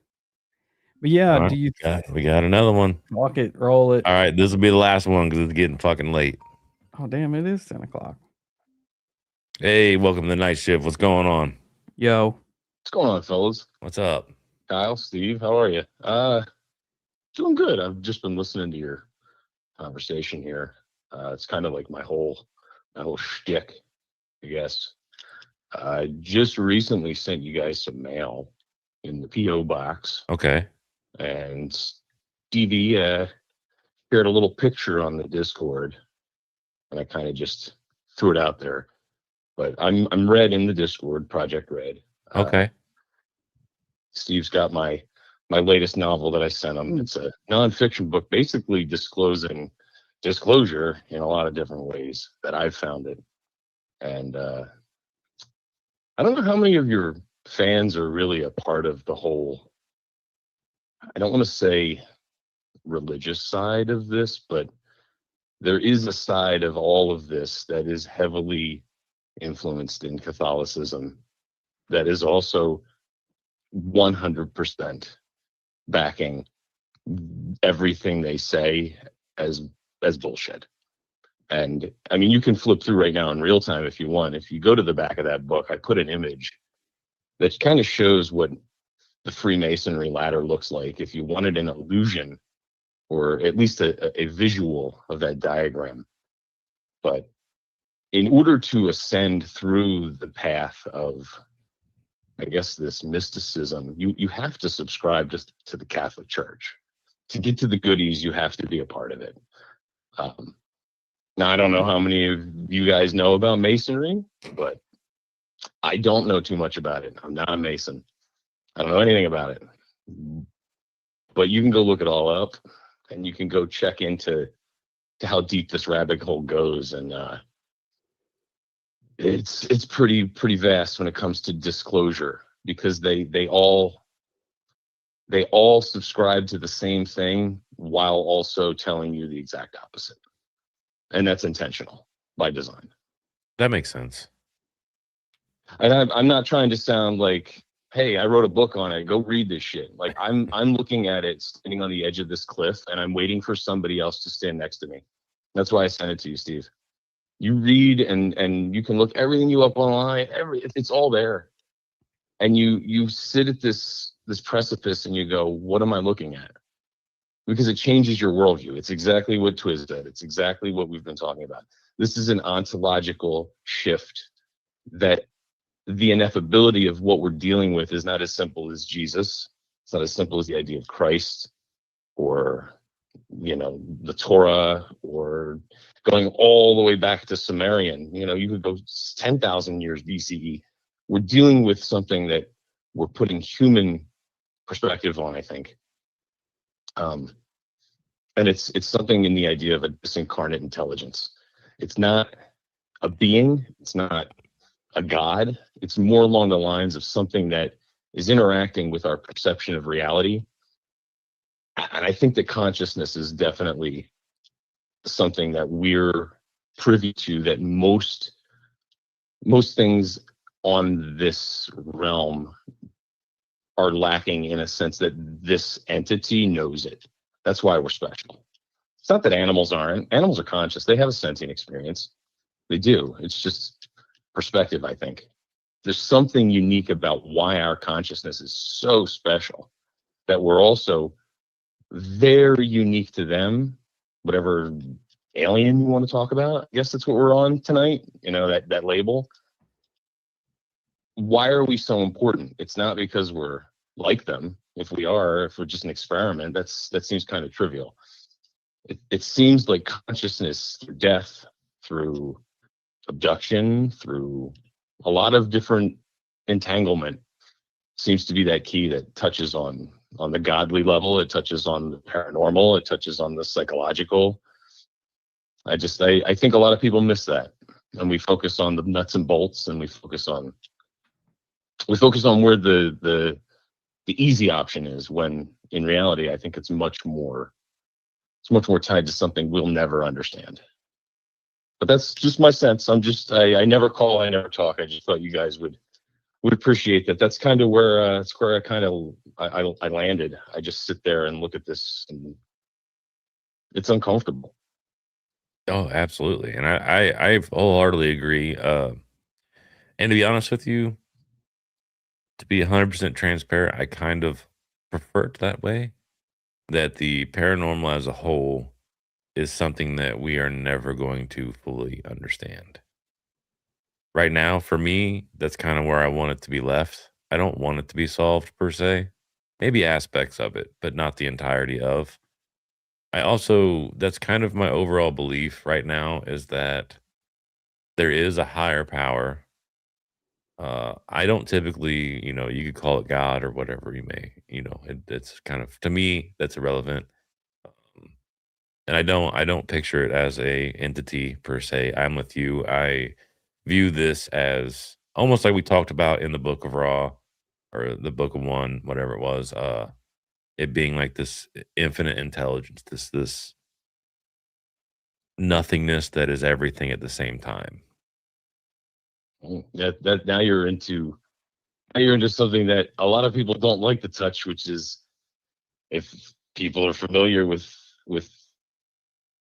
But yeah, All right, do you we got another one. walk it, roll it? All right, this will be the last one because it's getting fucking late. Oh damn, it is 10 o'clock. Hey, welcome to the night shift. What's going on? Yo. What's going on, fellas? What's up? Kyle, Steve, how are you? Doing good. I've just been listening to your conversation here. It's kind of like my whole shtick, I guess. I just recently sent you guys some mail in the PO box, Okay. and Stevie shared a little picture on the Discord, and I kind of just threw it out there. But I'm Red in the Discord, Project Red. Okay. Steve's got my latest novel that I sent him. It's a nonfiction book, basically disclosure in a lot of different ways that I've found it. And I don't know how many of your fans are really a part of the whole, I don't want to say religious side of this, but there is a side of all of this that is heavily influenced in Catholicism that is also 100% backing everything they say as bullshit. And I mean, you can flip through right now in real time if you want. If you go to the back of that book, I put an image that kind of shows what the Freemasonry ladder looks like, if you wanted an illusion or at least a visual of that diagram. But in order to ascend through the path of, I guess, this mysticism, you have to subscribe to the Catholic Church. To get to the goodies, you have to be a part of it. Now, I don't know how many of you guys know about Masonry, but I don't know too much about it. I'm not a Mason. I don't know anything about it. But you can go look it all up, and you can go check into how deep this rabbit hole goes, and it's pretty vast when it comes to disclosure, because they all subscribe to the same thing while also telling you the exact opposite, and that's intentional by design. That makes sense. And I'm not trying to sound like, hey, I wrote a book on it, go read this shit. Like, I'm looking at it standing on the edge of this cliff, and I'm waiting for somebody else to stand next to me. That's why I sent it to you, Steve. You read, and you can look everything you up online. It's all there, and you sit at this precipice, and you go, what am I looking at? Because it changes your worldview. It's exactly what Twiz said. It's exactly what we've been talking about. This is an ontological shift, that the ineffability of what we're dealing with is not as simple as Jesus. It's not as simple as the idea of Christ, or the Torah, or going all the way back to Sumerian. You could go 10,000 years BCE. We're dealing with something that we're putting human perspective on, I think. And it's something in the idea of a disincarnate intelligence. It's not a being. It's not a god. It's more along the lines of something that is interacting with our perception of reality. And I think that consciousness is definitely something that we're privy to, that most things on this realm are lacking, in a sense that this entity knows it. That's why we're special. It's not that animals aren't. Animals are conscious. They have a sentient experience. They do. It's just perspective, I think. There's something unique about why our consciousness is so special, that we're also very unique to them, whatever alien you want to talk about. I guess that's what we're on tonight, that label. Why are we so important? It's not because we're like them. If we're just an experiment, that seems kind of trivial. It seems like consciousness through death, through abduction, through a lot of different entanglement, seems to be that key that touches on the godly level. It touches on the paranormal. It touches on the psychological. I think a lot of people miss that, and we focus on the nuts and bolts, and we focus on where the easy option is, when in reality, I think it's much more tied to something we'll never understand. But that's just my sense. I never call, I never talk. I just thought you guys would appreciate that. That's kind of where I landed. I just sit there and look at this, and it's uncomfortable. Oh, absolutely. And I wholeheartedly agree. And to be honest with you, to be 100% transparent, I kind of prefer it that way, that the paranormal as a whole is something that we are never going to fully understand. Right now, for me, that's kind of where I want it to be left. I don't want it to be solved per se. Maybe aspects of it, but not the entirety of. That's kind of my overall belief right now, is that there is a higher power. I don't typically, you could call it God or whatever you may, it's kind of, to me, that's irrelevant. Um, and I don't picture it as a entity per se. I'm with you. I view this as almost like we talked about in the Book of Raw, or the Book of One, whatever it was. It being like this infinite intelligence, this nothingness that is everything at the same time. That now you're into something that a lot of people don't like to touch, which is, if people are familiar with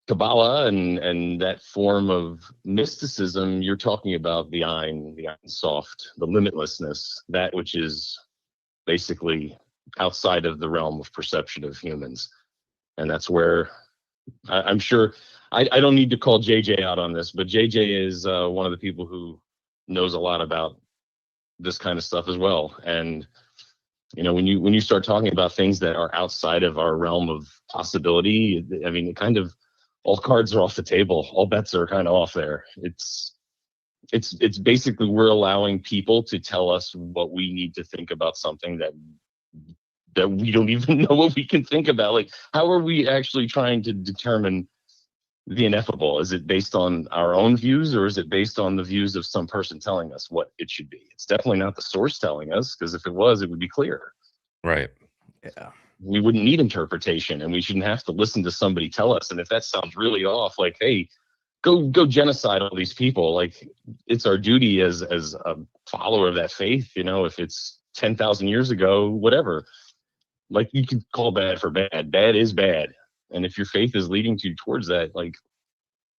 Kabbalah and that form of mysticism, you're talking about the Ein Sof, the limitlessness, that which is basically outside of the realm of perception of humans. And that's where I'm sure I don't need to call JJ out on this, but JJ is one of the people who knows a lot about this kind of stuff as well. And when you start talking about things that are outside of our realm of possibility, I mean, it kind of, all cards are off the table. All bets are kind of off there. It's basically, we're allowing people to tell us what we need to think about something that we don't even know what we can think about. Like, how are we actually trying to determine the ineffable? Is it based on our own views, or is it based on the views of some person telling us what it should be? It's definitely not the source telling us, because if it was, it would be clear. Right. Yeah. We wouldn't need interpretation, and we shouldn't have to listen to somebody tell us. And if that sounds really off, like, hey, go genocide all these people, like, it's our duty as a follower of that faith. If it's 10,000 years ago, whatever, like, you can call bad for bad. Bad is bad. And if your faith is leading you towards that, like,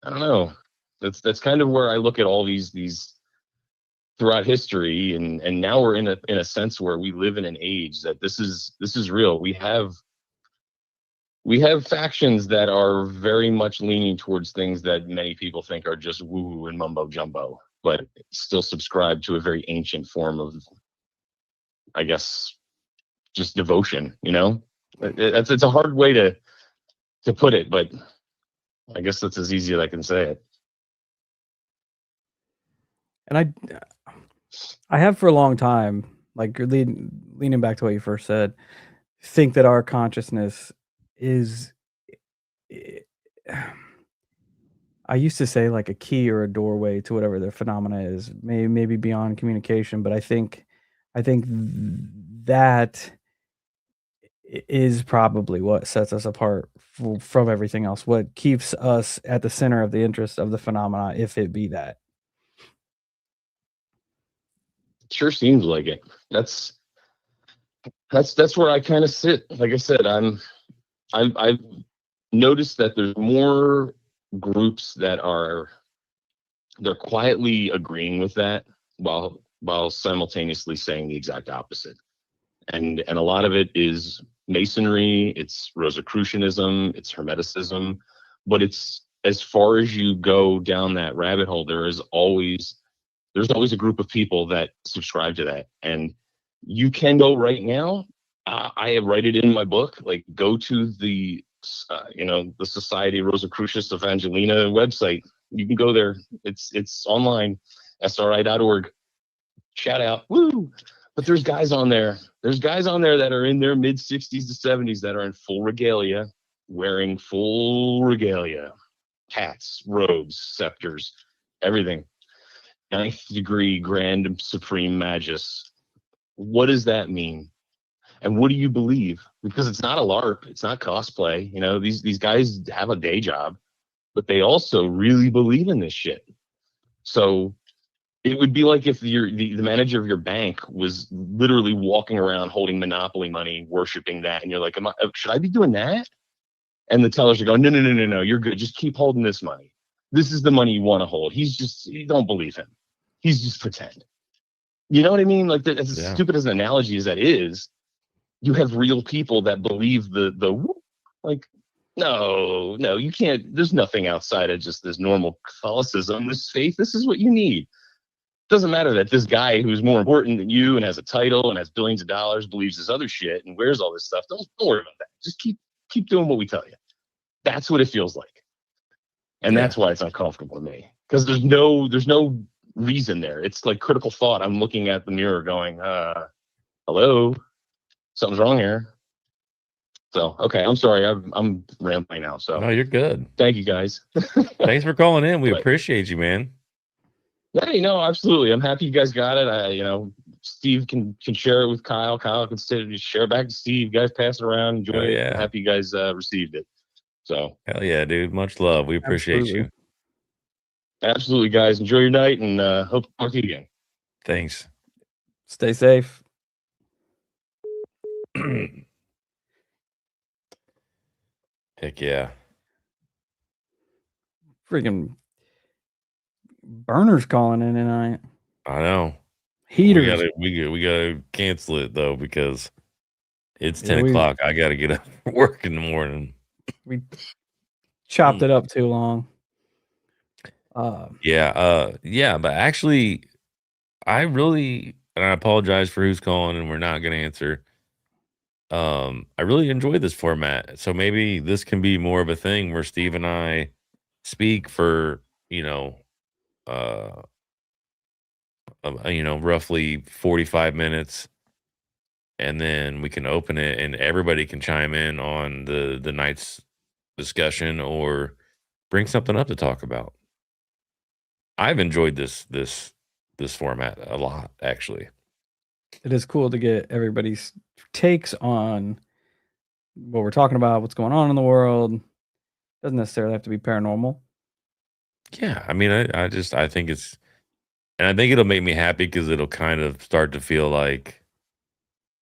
I don't know. That's kind of where I look at all these throughout history, and now we're in a sense where we live in an age that this is real. We have factions that are very much leaning towards things that many people think are just woo and mumbo jumbo, but still subscribe to a very ancient form of, I guess, just devotion. It's a hard way to put it, but I guess that's as easy as I can say it. And I have for a long time, like, leaning back to what you first said, think that our consciousness is, I used to say, like, a key or a doorway to whatever the phenomena is, maybe beyond communication, but I think that is probably what sets us apart from everything else, what keeps us at the center of the interest of the phenomena, if it be that. Sure seems like it. That's where I kind of sit. Like I said, I've noticed that there's more groups that they're quietly agreeing with that, while simultaneously saying the exact opposite. And a lot of it is Masonry, it's Rosicrucianism, it's Hermeticism, but it's, as far as you go down that rabbit hole, there's always a group of people that subscribe to that. And you can go right now. I write it in my book. Like, go to the the Society Rosicrucius Evangelina website. You can go there. It's online, sri.org. Shout out, woo! But there's guys on there. There's guys on there that are in their mid 60s to 70s that are in full regalia, wearing full regalia, hats, robes, scepters, everything. 9th degree Grand Supreme Magus. What does that mean? And what do you believe? Because it's not a LARP, it's not cosplay. These guys have a day job, but they also really believe in this shit. So it would be like if the manager of your bank was literally walking around holding Monopoly money, worshiping that, and you're like, should I be doing that? And the tellers are going, no, you're good. Just keep holding this money. This is the money you want to hold. You don't believe him. He's just pretend. You know what I mean? Like, as stupid as an analogy as that is, you have real people that believe like, no, you can't. There's nothing outside of just this normal Catholicism, this faith. This is what you need. Doesn't matter that this guy who's more important than you and has a title and has billions of dollars believes this other shit and wears all this stuff. Don't worry about that. Just keep doing what we tell you. That's what it feels like. And that's why it's uncomfortable to me, because there's no reason there. It's like critical thought. I'm looking at the mirror going, hello, something's wrong here. So, okay, I'm sorry. I'm rambling now. So No, you're good. Thank you, guys. Thanks for calling in. We appreciate you, man. Yeah, absolutely. I'm happy you guys got it. Steve can share it with Kyle. Kyle can share back to Steve. You guys pass it around. Enjoy it. I'm happy you guys received it. So hell yeah, dude. Much love. We appreciate you. Absolutely, guys. Enjoy your night, and hope to talk to you again. Thanks. Stay safe. Heck yeah. Freaking burners calling in tonight. I know. Heaters. We gotta cancel it though, because It's Yeah, 10 o'clock. I got to get up for work in the morning. we chopped it up too long. Yeah, but actually, and I apologize for who's calling and we're not going to answer. I really enjoy this format. So maybe this can be more of a thing where Steve and I speak for, uh, roughly 45 minutes, and then we can open it and everybody can chime in on the night's discussion or bring something up to talk about. I've enjoyed this format a lot, actually. It is cool to get everybody's takes on what we're talking about, what's going on in the world. Doesn't necessarily have to be paranormal. Yeah, I mean, I think it's, and I think it'll make me happy because it'll kind of start to feel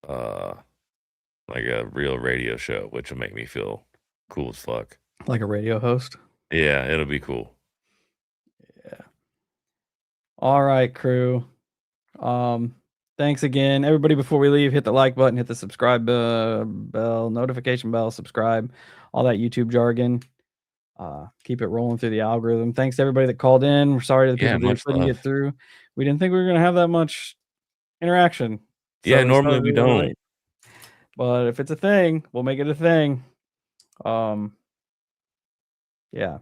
uh, like a real radio show, which will make me feel cool as fuck. Like a radio host. Yeah, it'll be cool. Yeah. All right, crew. Thanks again, everybody. Before we leave, hit the like button, hit the subscribe bell, notification bell, subscribe, all that YouTube jargon. Keep it rolling through the algorithm. Thanks to everybody that called in. We're sorry to the Yeah, people who much couldn't love. get through. We didn't think we were going to have that much interaction. Yeah, So we normally started we a little don't. late. But if it's a thing, we'll make it a thing. Yeah.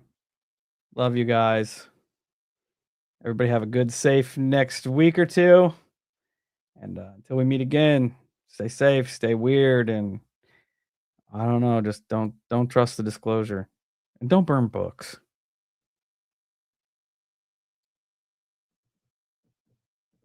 Love you guys. Everybody have a good, safe next week or two. And until we meet again, stay safe, stay weird, and I don't know, just don't trust the disclosure. And don't burn books.